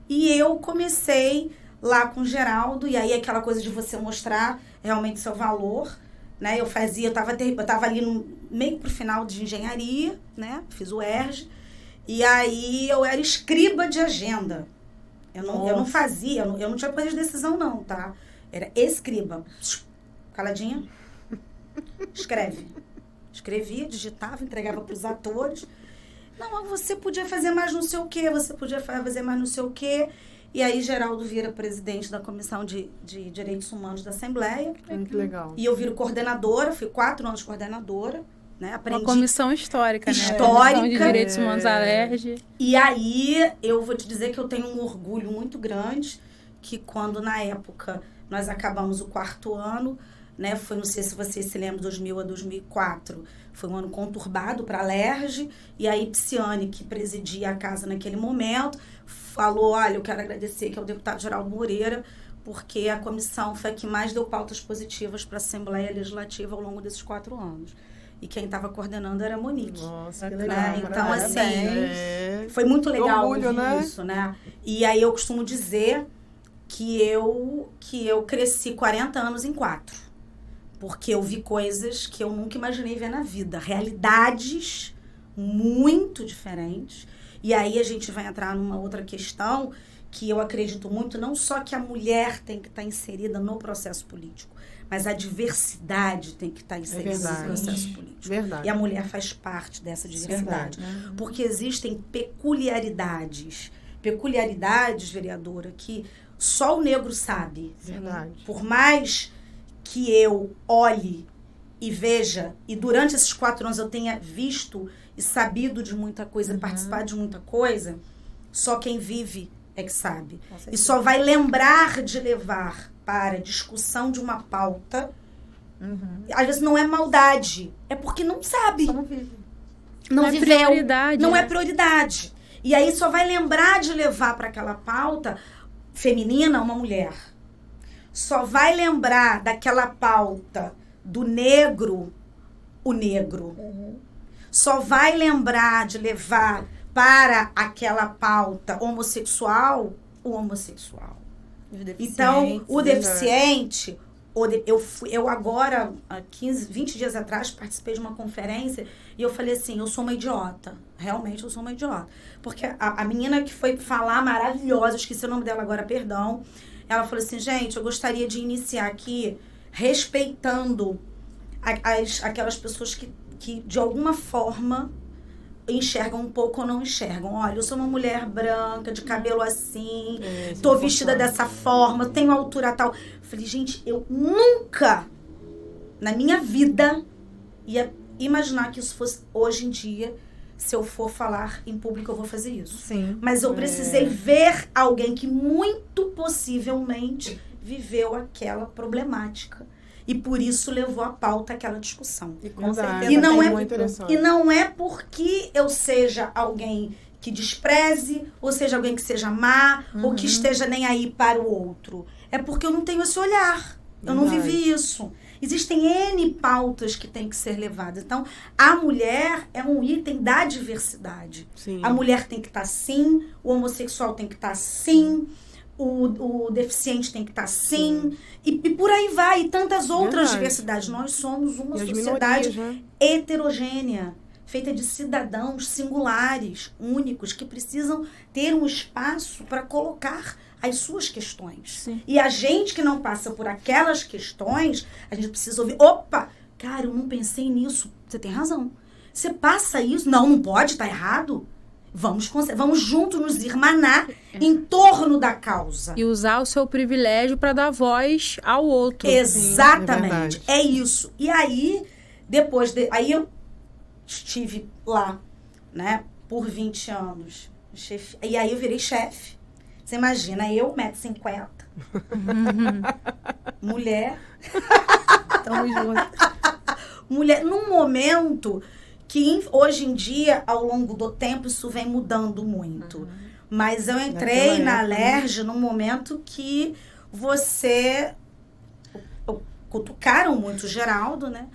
E eu comecei lá com o Geraldo, e aí aquela coisa de você mostrar realmente seu valor, né? Eu tava ali meio pro final de engenharia, né? Fiz o ERJ. E aí, eu era escriba de agenda. Eu não fazia, eu não tinha poder de decisão, não, tá? Era escriba. Caladinha. Escreve. Escrevia, digitava, entregava para os atores. Não, você podia fazer mais não sei o quê, você podia fazer mais não sei o quê. E aí, Geraldo vira presidente da Comissão de Direitos Humanos da Assembleia. Que legal. E eu viro coordenadora, fui 4 anos coordenadora. Né? Aprendi. Uma comissão histórica, né? Histórica. Comissão de Direitos Humanos da LERJ. E aí, eu vou te dizer que eu tenho um orgulho muito grande, que quando, na época, nós acabamos o 4º ano, né? Foi, não sei se vocês se lembram, 2000 a 2004, foi um ano conturbado para a LERJ, e aí Psiane, que presidia a casa naquele momento, falou, olha, eu quero agradecer que é o deputado Geraldo Moreira, porque a comissão foi a que mais deu pautas positivas para a Assembleia Legislativa ao longo desses 4 anos. E quem estava coordenando era a Monique. Nossa, que legal. Né? Então, assim, foi muito legal orgulho, ouvir isso, né? E aí eu costumo dizer que eu cresci 40 anos em 4. Porque eu vi coisas que eu nunca imaginei ver na vida. Realidades muito diferentes. E aí a gente vai entrar numa outra questão que eu acredito muito, não só que a mulher tem que estar inserida no processo político, mas a diversidade tem que estar inserida no processo político. Verdade. E a mulher faz parte dessa diversidade. Porque existem peculiaridades. Peculiaridades, vereadora, que só o negro sabe. Verdade. Por mais que eu olhe e veja, e durante esses 4 anos eu tenha visto e sabido de muita coisa, participado de muita coisa, só quem vive é que sabe. E só vai lembrar de levar para discussão de uma pauta. Às vezes não é maldade, é porque não sabe. Não vive. Não viveu. Prioridade. Não é prioridade. E aí só vai lembrar de levar para aquela pauta feminina uma mulher. Só vai lembrar daquela pauta do negro, o negro. Só vai lembrar de levar para aquela pauta homossexual, o homossexual. Então, o deficiente, Eu agora, há 20 dias atrás, participei de uma conferência e eu falei assim, eu sou uma idiota. Realmente eu sou uma idiota. Porque a menina que foi falar, maravilhosa, esqueci o nome dela agora, perdão. Ela falou assim, gente, eu gostaria de iniciar aqui respeitando aquelas pessoas que de alguma forma enxergam um pouco ou não enxergam. Olha, eu sou uma mulher branca, de cabelo assim, tô vestida dessa forma, tenho altura tal. Eu falei, gente, eu nunca, na minha vida, ia imaginar que isso fosse hoje em dia. Se eu for falar em público, eu vou fazer isso. Sim. Mas eu precisei ver alguém que muito possivelmente viveu aquela problemática. E por isso levou à pauta aquela discussão. E com certeza e não é porque eu seja alguém que despreze, ou seja alguém que seja má, ou que esteja nem aí para o outro. É porque eu não tenho esse olhar. Eu não vivi isso. Existem N pautas que têm que ser levadas. Então, a mulher é um item da diversidade. Sim. A mulher tem que estar assim, o homossexual tem que estar assim, o deficiente tem que estar assim, e por aí vai, e tantas outras diversidades. Nós somos uma sociedade heterogênea, feita de cidadãos singulares, únicos, que precisam ter um espaço para colocar as suas questões. Sim. E a gente que não passa por aquelas questões, a gente precisa ouvir, opa, cara, eu não pensei nisso. Você tem razão. Você passa isso? Não pode, tá errado. Vamos juntos nos irmanar em torno da causa. E usar o seu privilégio para dar voz ao outro. Exatamente. É isso. E aí, aí eu estive lá, né, por 20 anos. E aí eu virei chefe. Você imagina, eu, 1,50 m. Mulher. Tamo junto. Mulher, num momento que hoje em dia, ao longo do tempo, isso vem mudando muito. Mas eu entrei na Alerj num momento que cutucaram muito o Geraldo, né?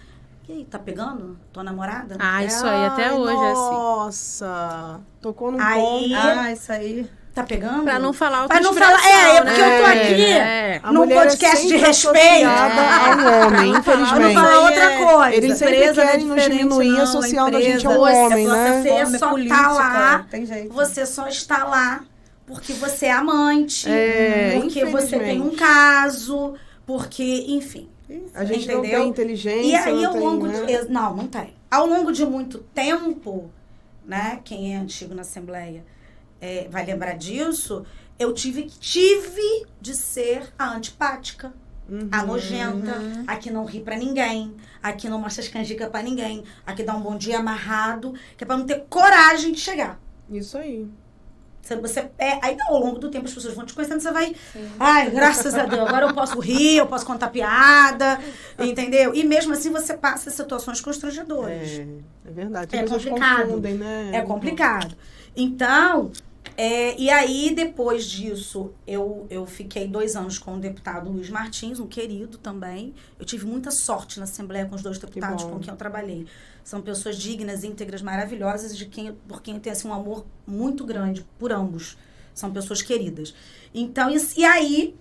E aí, tá pegando tua namorada? Isso aí, até hoje é assim. Nossa, tocou num ponto. Isso aí. Tá pegando? Pra não falar outra Pra não falar, porque eu tô aqui num podcast de respeito. Ao homem, infelizmente. Pra não falar outra coisa. Eles sempre querem nos diminuir associando a gente ao homem, né? Você só tá lá, você só está lá porque você é amante, porque você tem um caso, porque, enfim. A gente entendeu? não tem inteligência. E aí, ao longo não tem. Ao longo de muito tempo, né? Quem é antigo na Assembleia vai lembrar disso, eu tive de ser a antipática, a nojenta, a que não ri pra ninguém, a que não mostra as canjicas pra ninguém, a que dá um bom dia amarrado, que é pra não ter coragem de chegar. Isso aí. Aí ao longo do tempo as pessoas vão te conhecendo, você vai, ai, graças a Deus, agora eu posso rir, eu posso contar piada, entendeu? E mesmo assim você passa situações constrangedoras. É verdade. É complicado. Confundem, né? É complicado. Então, e aí depois disso, eu fiquei 2 anos com o deputado Luiz Martins, um querido também. Eu tive muita sorte na Assembleia com os 2 deputados com quem eu trabalhei. São pessoas dignas, íntegras, maravilhosas, por quem eu tenho assim, um amor muito grande por ambos. São pessoas queridas. Então, e aí,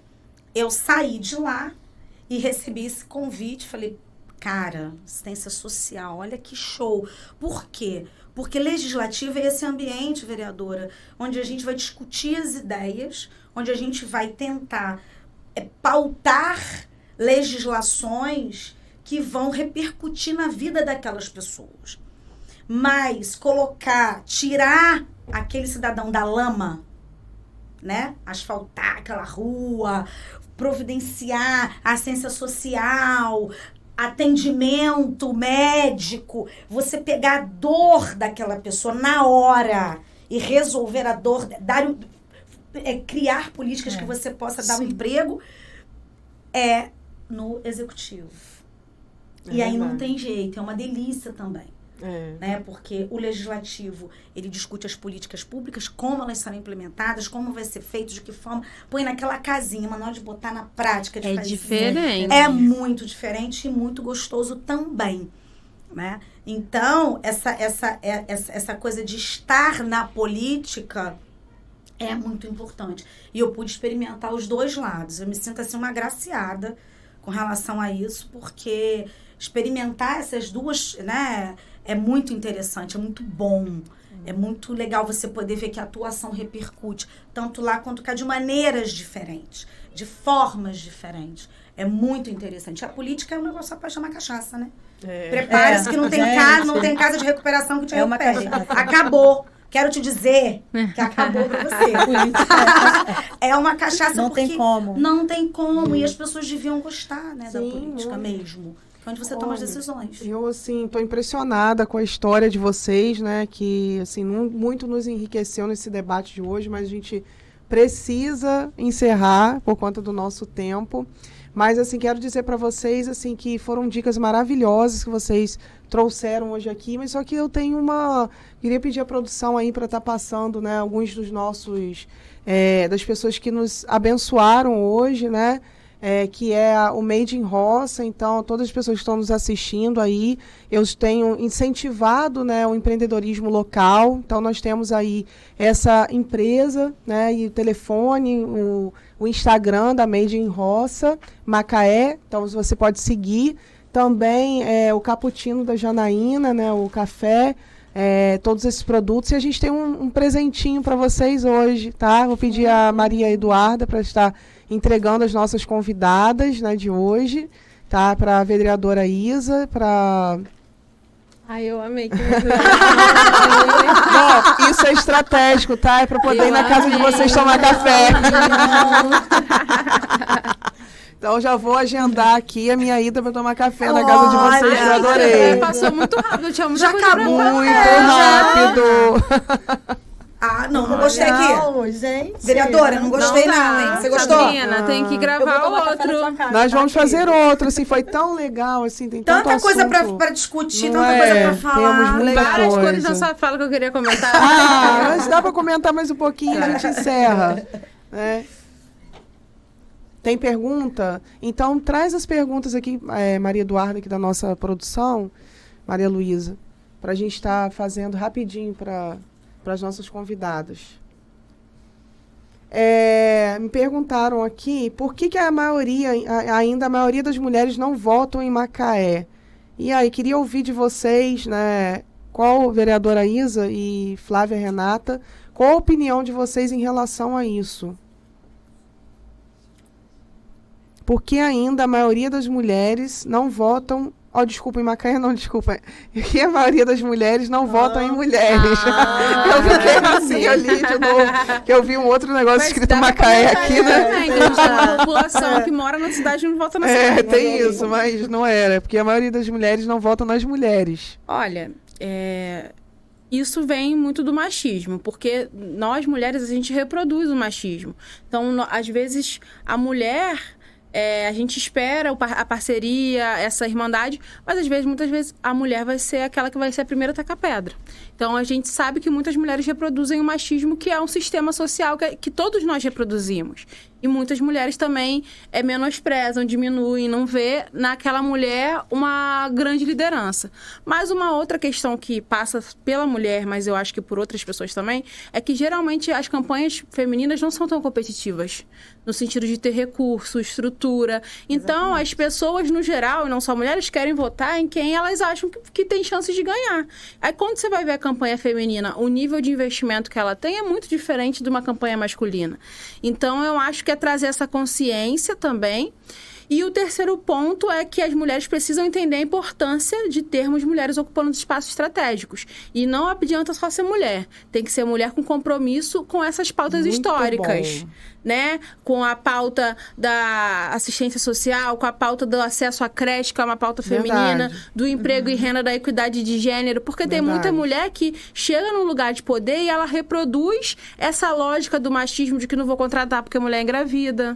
eu saí de lá e recebi esse convite. Falei, cara, assistência social, olha que show. Por quê? Porque legislativo é esse ambiente, vereadora, onde a gente vai discutir as ideias, onde a gente vai tentar pautar legislações que vão repercutir na vida daquelas pessoas. Mas tirar aquele cidadão da lama, né? Asfaltar aquela rua, providenciar a assistência social, atendimento médico, você pegar a dor daquela pessoa na hora e resolver a dor, criar políticas que você possa dar um emprego, no executivo. E aí não tem jeito, é uma delícia também. Né? Porque o legislativo, ele discute as políticas públicas, como elas serão implementadas, como vai ser feito, de que forma, põe naquela casinha, mas na hora de botar na prática, de fazer, diferente. É muito diferente e muito gostoso também, né? Então, essa coisa de estar na política é muito importante. E eu pude experimentar os 2 lados. Eu me sinto assim uma agraciada com relação a isso, porque experimentar essas duas, né, é muito interessante, é muito bom. É muito legal você poder ver que a atuação repercute, tanto lá quanto cá, de maneiras diferentes, de formas diferentes. É muito interessante. A política é um negócio para chamar cachaça, né? Prepare-se que não tem casa de recuperação que te recupere. Acabou. Quero te dizer que acabou pra você. É uma cachaça não tem como. Não tem como. E as pessoas deviam gostar, né, da política mesmo. Onde você toma as decisões. Eu, assim, tô impressionada com a história de vocês, né? Que, assim, muito nos enriqueceu nesse debate de hoje, mas a gente precisa encerrar por conta do nosso tempo. Mas, assim, quero dizer para vocês, assim, que foram dicas maravilhosas que vocês trouxeram hoje aqui, mas só que eu tenho queria pedir a produção aí para estar passando, né, alguns dos nossos, das pessoas que nos abençoaram hoje, né, que é o Made in Roça. Então, todas as pessoas que estão nos assistindo aí, eu tenho incentivado, né, o empreendedorismo local. Então, nós temos aí essa empresa, né, e o telefone, o Instagram da Made in Roça, Macaé. Então, você pode seguir. Também o cappuccino da Janaína, né, o café, todos esses produtos. E a gente tem um presentinho para vocês hoje, tá? Vou pedir a Maria Eduarda para estar entregando as nossas convidadas, né, de hoje, tá? Para a vereadora Isa, para... Ai, eu amei. Bom, isso é estratégico, tá? É para poder ir na casa de vocês tomar café. Então, já vou agendar aqui a minha ida para tomar café na casa de vocês, que eu adorei. Passou muito rápido, tinha muita já coisa acabou muito rápido. Não gostei aqui. Gente. Vereadora, não gostei não, hein? Você gostou? Sabrina, tem que gravar outro. Nós vamos fazer outro, assim, foi tão legal, assim, tem tanto tanta coisa para discutir, tanta coisa para falar. Temos muita Várias coisa. coisas na sua fala que eu queria comentar. Mas dá para comentar mais um pouquinho, a gente encerra. Tem pergunta? Então, traz as perguntas aqui, Maria Eduarda, aqui da nossa produção, Maria Luísa, para a gente estar fazendo rapidinho para as nossas convidadas. Me perguntaram aqui por que a maioria das mulheres não votam em Macaé. E aí, queria ouvir de vocês, né, qual, vereadora Isa e Flávia Renata, qual a opinião de vocês em relação a isso? Porque ainda a maioria das mulheres não votam... desculpa, em Macaé não, desculpa. Porque a maioria das mulheres não votam em mulheres. Eu fiquei assim, ali de novo. Que eu vi um outro negócio escrito Macaé aqui, né? Também, que a população que mora na cidade não vota na cidade. Tem isso, mas não era. Porque a maioria das mulheres não votam nas mulheres. Olha, isso vem muito do machismo, porque nós, mulheres, a gente reproduz o machismo. Então, às vezes, a mulher... a gente espera a parceria, essa irmandade, mas muitas vezes, a mulher vai ser aquela que vai ser a primeira a tacar pedra. Então, a gente sabe que muitas mulheres reproduzem o machismo, que é um sistema social que todos nós reproduzimos. E muitas mulheres também menosprezam, diminuem, não vê naquela mulher uma grande liderança. Mas uma outra questão que passa pela mulher, mas eu acho que por outras pessoas também, é que geralmente as campanhas femininas não são tão competitivas, no sentido de ter recurso, estrutura. Então, exatamente, as pessoas, no geral, e não só mulheres, querem votar em quem elas acham que tem chances de ganhar. Aí, quando você vai ver a campanha feminina, o nível de investimento que ela tem é muito diferente de uma campanha masculina. Então, eu acho que é trazer essa consciência também. E o terceiro ponto é que as mulheres precisam entender a importância de termos mulheres ocupando espaços estratégicos. E não adianta só ser mulher. Tem que ser mulher com compromisso com essas pautas muito históricas. Né? Com a pauta da assistência social, com a pauta do acesso à creche, que é uma pauta feminina, do emprego e renda, da equidade de gênero. Porque tem muita mulher que chega num lugar de poder e ela reproduz essa lógica do machismo de que não vou contratar porque a mulher é engravida.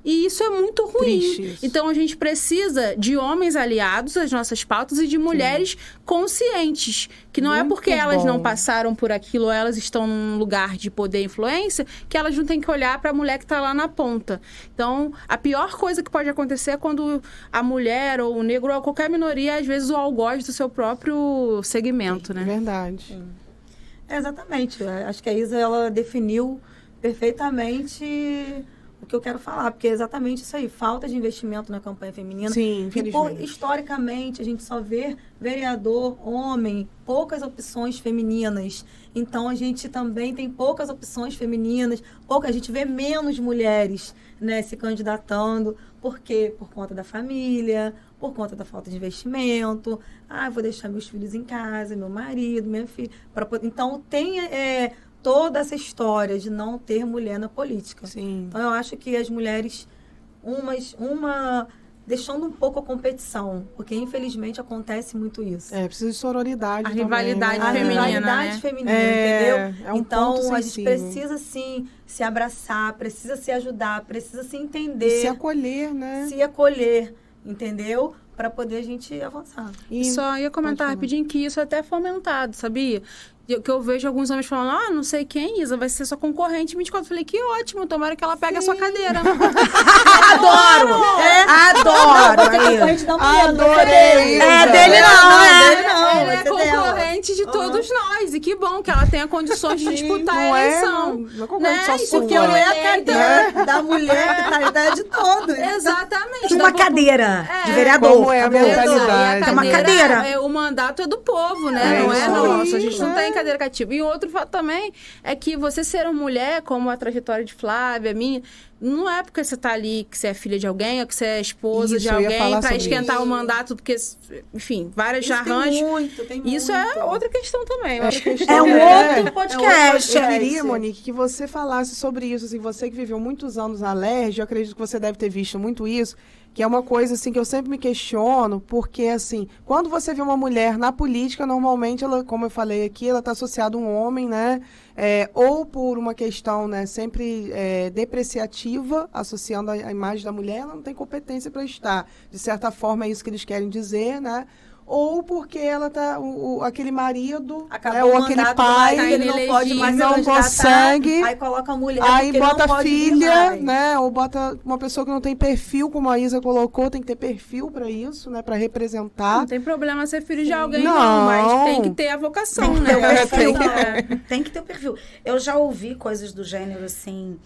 E isso é muito ruim. Então, a gente precisa de homens aliados às nossas pautas e de mulheres conscientes. Que não é porque elas não passaram por aquilo, elas estão num lugar de poder e influência, que elas não têm que olhar para a mulher que está lá na ponta. Então, a pior coisa que pode acontecer é quando a mulher ou o negro ou qualquer minoria, às vezes, o algoz do seu próprio segmento, né? Verdade. Exatamente. Acho que a Isa, ela definiu perfeitamente o que eu quero falar, porque é exatamente isso aí, falta de investimento na campanha feminina. Sim, infelizmente. E, historicamente, a gente só vê vereador, homem, poucas opções femininas. Então, a gente também tem poucas opções femininas, a gente vê menos mulheres, né, se candidatando. Por quê? Por conta da família, por conta da falta de investimento. Vou deixar meus filhos em casa, meu marido, minha filha. Então, tem toda essa história de não ter mulher na política. Sim. Então, eu acho que as mulheres, deixando um pouco a competição, porque infelizmente acontece muito isso. Precisa de sororidade. A rivalidade também, né? feminina. A rivalidade né? feminina, entendeu? É um então, ponto a gente sensível. precisa sim se abraçar, precisa se ajudar, precisa se entender. Se acolher, né? Se acolher, entendeu? Para poder a gente avançar. Só ia comentar rapidinho que isso é até fomentado, sabia? Que eu vejo alguns homens falando, não sei quem, Isa, vai ser sua concorrente 24. Eu falei, que ótimo, tomara que ela pegue a sua cadeira. Adoro! Adoro! Adorei! Dele não, Ela é concorrente de todos nós. E que bom que ela tenha condições de disputar a eleição. Não é concorrente só Isso sua. porque ela é a cadeira da mulher que tá a ideia de todos. Exatamente. Uma cadeira de vereador. Como é a mentalidade? É uma cadeira. O mandato é do povo, né? Não é isso nosso. A aí, gente não tem cadeira cativa. E outro fato também é que você ser uma mulher, como a trajetória de Flávia, minha, não é porque você tá ali, que você é filha de alguém, ou que você é esposa de alguém, pra esquentar o mandato, porque, enfim, vários arranjos. Tem muito. Isso é outra questão também. É um outro podcast. Eu queria, Monique, que você falasse sobre isso. Assim, você que viveu muitos anos na LERJ, eu acredito que você deve ter visto muito isso, que é uma coisa assim que eu sempre me questiono, porque assim, quando você vê uma mulher na política, normalmente ela, como eu falei aqui, ela está associada a um homem, né? Ou por uma questão, né, sempre depreciativa, associando a imagem da mulher, ela não tem competência para estar. De certa forma, é isso que eles querem dizer, né? Ou porque ela tá aquele marido, ou aquele pai, ele não pode mais não consegue, aí coloca a mulher, aí porque bota não a pode filha, né? Ou bota uma pessoa que não tem perfil, como a Isa colocou, tem que ter perfil para isso, né? Para representar. Não tem problema ser filho de alguém, não, mas tem que ter a vocação, né? Tem que ter o perfil. Eu já ouvi coisas do gênero assim.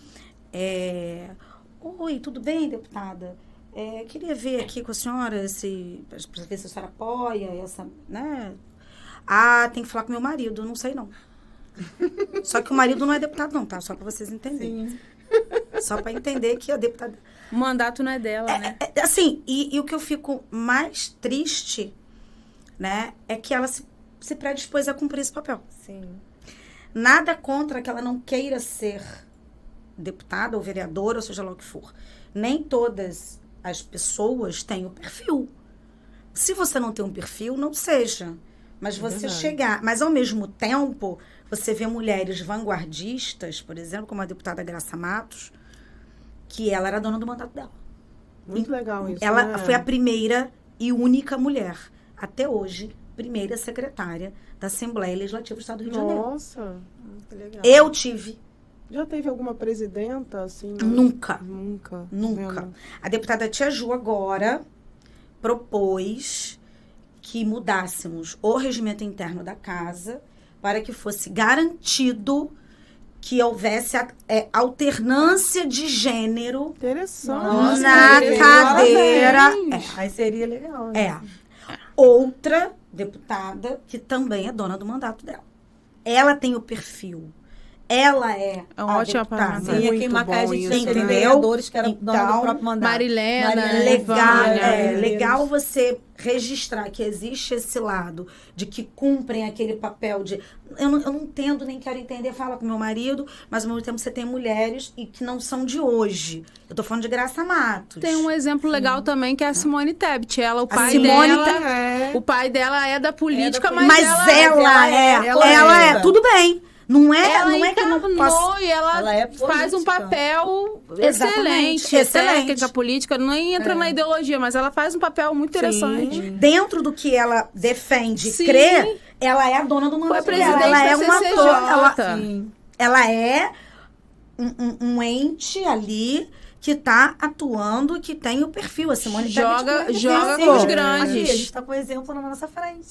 Oi, tudo bem, deputada? Queria ver aqui com a senhora para ver se a senhora apoia essa, né? Tem que falar com meu marido, não sei não. Só que o marido não é deputado não, tá? Só para vocês entenderem. Sim. Só para entender que a deputada... O mandato não é dela, né? Assim, e o que eu fico mais triste, né, é que ela se predispôs a cumprir esse papel. Sim. Nada contra que ela não queira ser deputada ou vereadora, ou seja lá o que for. Nem todas as pessoas têm o perfil. Se você não tem um perfil, não seja. Mas você chegar... Mas, ao mesmo tempo, você vê mulheres vanguardistas, por exemplo, como a deputada Graça Matos, que ela era dona do mandato dela. Muito legal isso, Ela foi a primeira e única mulher, até hoje, primeira secretária da Assembleia Legislativa do Estado do Rio de Janeiro. Nossa, que legal. Eu tive... Já teve alguma presidenta, assim? Nunca. Nunca. A deputada Tia Ju agora propôs que mudássemos o regimento interno da casa para que fosse garantido que houvesse alternância de gênero na cadeira. Aí seria legal. Né? Outra deputada que também é dona do mandato dela. Ela tem o perfil. Ela é um ótimo deputada. Sim, ia queimar a gente entendeu? vereadores que era dona do próprio mandato. Marilena. Legal você registrar que existe esse lado de que cumprem aquele papel de... Eu não entendo, nem quero entender, fala com meu marido, mas ao mesmo tempo você tem mulheres e que não são de hoje. Eu tô falando de Graça Matos. Tem um exemplo legal também, que é a Simone Tebet. Ela, o pai dela é da política, mas ela é. Tudo bem. Não é que eu não posso... E ela faz um papel excelente. Técnica política, não entra na ideologia, mas ela faz um papel muito interessante. Dentro do que ela defende e crê, ela é a dona do mandato. Foi presidente ela é uma ela é um ente ali que está atuando e que tem o perfil. A Simone joga com os grandes. Aqui, a gente está com o exemplo na nossa frente.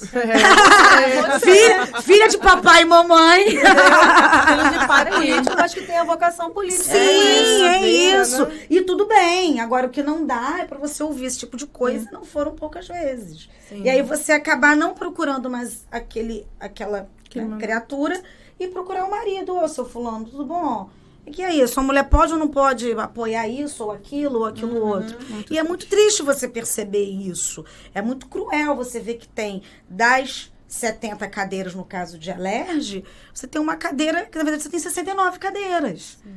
Filha de papai e mamãe. Filha de pai político, mas que tem a vocação política. Sim, é isso. Né? E tudo bem. Agora, o que não dá é para você ouvir esse tipo de coisa, e não foram poucas vezes. Sim. E aí você acabar não procurando mais aquela criatura e procurar o marido. Ô, seu fulano, tudo bom? Que é isso? A mulher pode ou não pode apoiar isso ou aquilo outro? E é muito triste você perceber isso. É muito cruel você ver que tem das 70 cadeiras, no caso de Alerj, você tem uma cadeira, que na verdade você tem 69 cadeiras. Sim.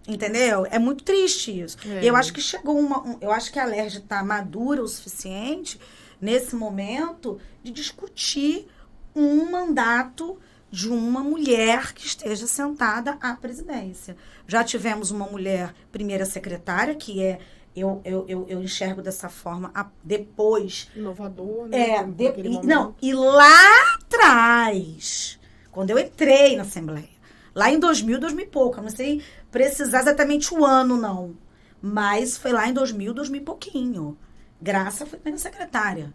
Entendeu? É muito triste isso. Eu acho que chegou eu acho que a Alerj está madura o suficiente, nesse momento, de discutir um mandato de uma mulher que esteja sentada à presidência. Já tivemos uma mulher primeira secretária, que eu enxergo dessa forma depois. Inovador, né? E lá atrás, quando eu entrei na Assembleia, lá em 2000 e pouco, eu não sei precisar exatamente o ano, não, mas foi lá em 2000 e pouquinho. Graça foi primeira secretária.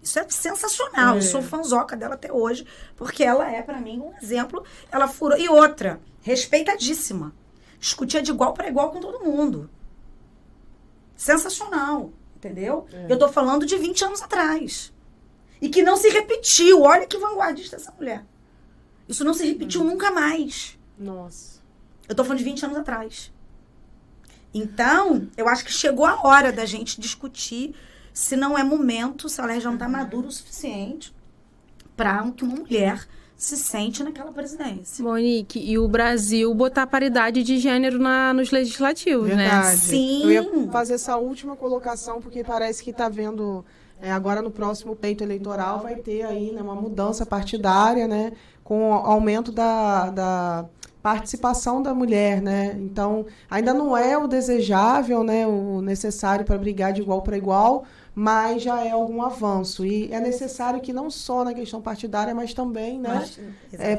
Isso é sensacional. Eu sou fanzoca dela até hoje, porque ela é, para mim, um exemplo. Ela furou. E outra, respeitadíssima. Discutia de igual para igual com todo mundo. Sensacional, entendeu? Eu tô falando de 20 anos atrás. E que não se repetiu. Olha que vanguardista essa mulher. Isso não se repetiu nunca mais. Nossa. Eu tô falando de 20 anos atrás. Então, eu acho que chegou a hora da gente discutir se não é momento, se a Alerj não está madura o suficiente para que uma mulher se sente naquela presidência. Monique, e o Brasil botar paridade de gênero nos legislativos, verdade, né? Sim. Eu ia fazer essa última colocação, porque parece que está vendo, agora no próximo pleito eleitoral vai ter aí, né, uma mudança partidária, né, com o aumento da participação da mulher, né? Então, ainda não é o desejável, né, o necessário para brigar de igual para igual, mas já é algum avanço. E é necessário que não só na questão partidária, mas também, né,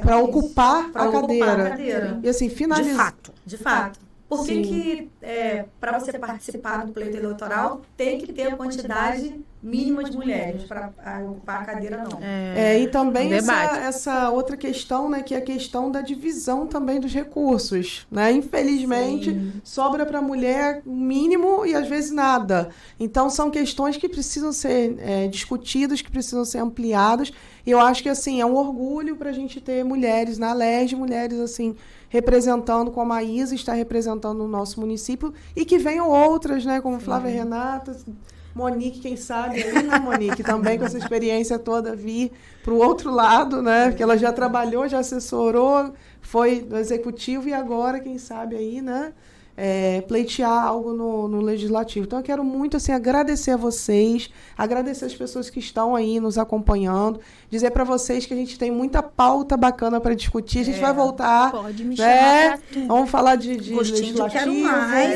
para ocupar a cadeira. E assim, finalizar. De fato. Por que para você participar do pleito eleitoral, tem que ter a quantidade mínima de mulheres para ocupar a cadeira, não? E também essa outra questão, né, que é a questão da divisão também dos recursos, né? Infelizmente, sobra para a mulher mínimo e às vezes nada. Então, são questões que precisam ser discutidas, que precisam ser ampliadas. E eu acho que, assim, é um orgulho para a gente ter mulheres na Alerj, mulheres, assim, representando, como a Isa está representando o nosso município, e que venham outras, né, como Flávia Renata, Monique, quem sabe, aí, né, Monique, também com essa experiência toda vir para o outro lado, né, porque ela já trabalhou, já assessorou, foi do executivo e agora, quem sabe aí, né, pleitear algo no legislativo. Então, eu quero muito, assim, agradecer a vocês, agradecer as pessoas que estão aí nos acompanhando, dizer para vocês que a gente tem muita pauta bacana para discutir. A gente vai voltar. Pode me chamar. Vamos falar de legislativo. Quero mais,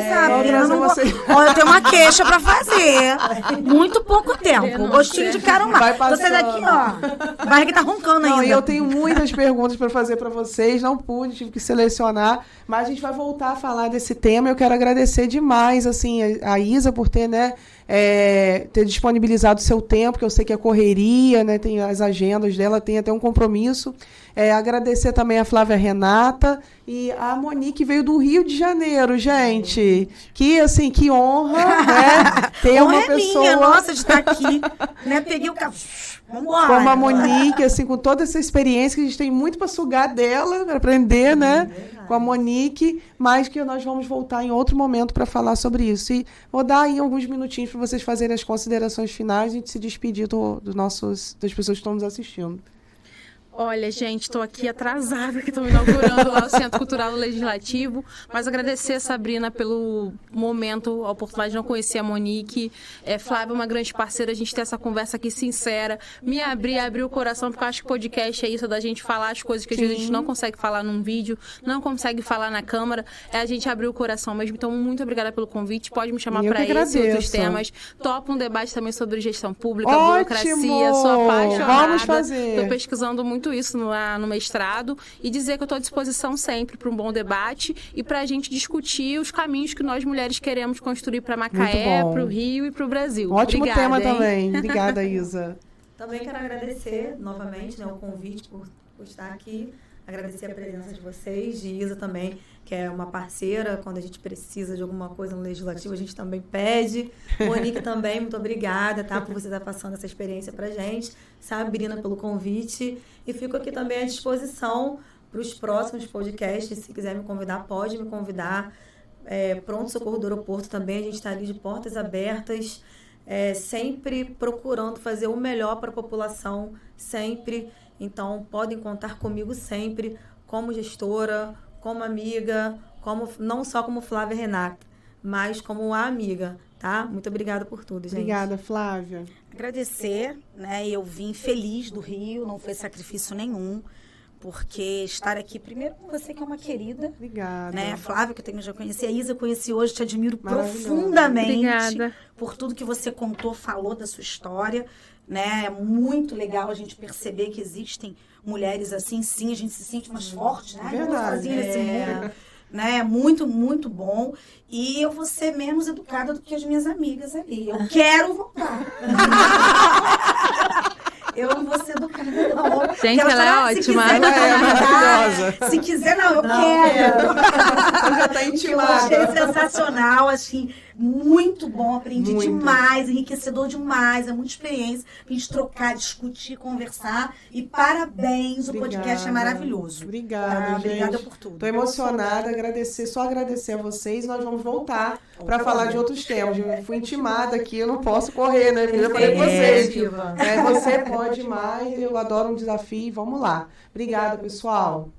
eu tenho uma queixa para fazer. Muito pouco tempo. Gostinho de quero mais. Vai passando. Você daqui, ó. A barriga tá roncando ainda. E eu tenho muitas perguntas para fazer para vocês. Não pude, tive que selecionar. Mas a gente vai voltar a falar desse tema. Eu quero agradecer demais, assim, a Isa por ter, né, ter disponibilizado o seu tempo, que eu sei que é correria, né, tem as agendas dela, tem até um compromisso. Agradecer também a Flávia Renata e a Monique, veio do Rio de Janeiro, gente. Que, assim, que honra, né, ter uma pessoa... Minha, nossa, de estar aqui, né, peguei o carro... Vambora. Como a Monique, assim, com toda essa experiência, que a gente tem muito para sugar dela, para aprender, né? Com a Monique, mas que nós vamos voltar em outro momento para falar sobre isso. E vou dar aí alguns minutinhos para vocês fazerem as considerações finais e a gente se despedir das pessoas que estão nos assistindo. Olha, gente, estou aqui atrasada, que estão inaugurando lá o Centro Cultural Legislativo, mas agradecer a Sabrina pelo momento, a oportunidade de não conhecer a Monique. Flávia é uma grande parceira, a gente ter essa conversa aqui sincera, me abrir o coração, porque eu acho que podcast é isso, da gente falar as coisas que às vezes a gente não consegue falar num vídeo, não consegue falar na câmera, a gente abrir o coração mesmo. Então, muito obrigada pelo convite, pode me chamar para esses outros temas. Topa um debate também sobre gestão pública, burocracia, sou apaixonada. Vamos fazer. Estou pesquisando muito muito isso no mestrado, e dizer que eu estou à disposição sempre para um bom debate e para a gente discutir os caminhos que nós mulheres queremos construir para Macaé, para o Rio e para o Brasil. Ótimo Obrigada, tema também. Obrigada, Isa. Também quero agradecer novamente, né, o convite por estar aqui. Agradecer a presença de vocês, de Isa também, que é uma parceira. Quando a gente precisa de alguma coisa no Legislativo, a gente também pede. Monique também, muito obrigada, tá, por você estar passando essa experiência pra gente. Sabrina, pelo convite. E fico aqui também à disposição para os próximos podcasts. Se quiser me convidar, pode me convidar. Pronto Socorro do Aeroporto também, a gente está ali de portas abertas, sempre procurando fazer o melhor para a população, sempre. Então, podem contar comigo sempre, como gestora, como amiga, não só como Flávia Renata, mas como a amiga, tá? Muito obrigada por tudo, gente. Obrigada, Flávia. Agradecer, né? Eu vim feliz do Rio, não foi sacrifício nenhum, porque estar aqui, primeiro com você, que é uma querida. Obrigada. Né? A Flávia, que eu já conheci, a Isa conheci hoje, te admiro profundamente. Obrigada. Por tudo que você contou, falou da sua história. Né? É muito legal a gente perceber que existem mulheres assim, sim, a gente se sente mais forte, né? Verdade. Nesse mundo, né? É muito, muito bom. E eu vou ser menos educada do que as minhas amigas ali. Eu quero voltar. Eu não vou ser educada, não. Gente, ela é ótima. Se quiser, não, eu quero. Eu já tá intimada. Eu achei sensacional, assim, muito bom, aprendi demais, enriquecedor demais, é muita experiência pra gente trocar, discutir, conversar. E parabéns, o podcast é maravilhoso. Obrigada, gente. Obrigada por tudo. Tô emocionada, só agradecer a vocês. Nós vamos voltar para falar de outros temas. Eu fui intimada aqui, eu não posso correr, né? Eu falei com vocês. Você pode mais, eu adoro um desafio. Vamos lá. Obrigada, pessoal.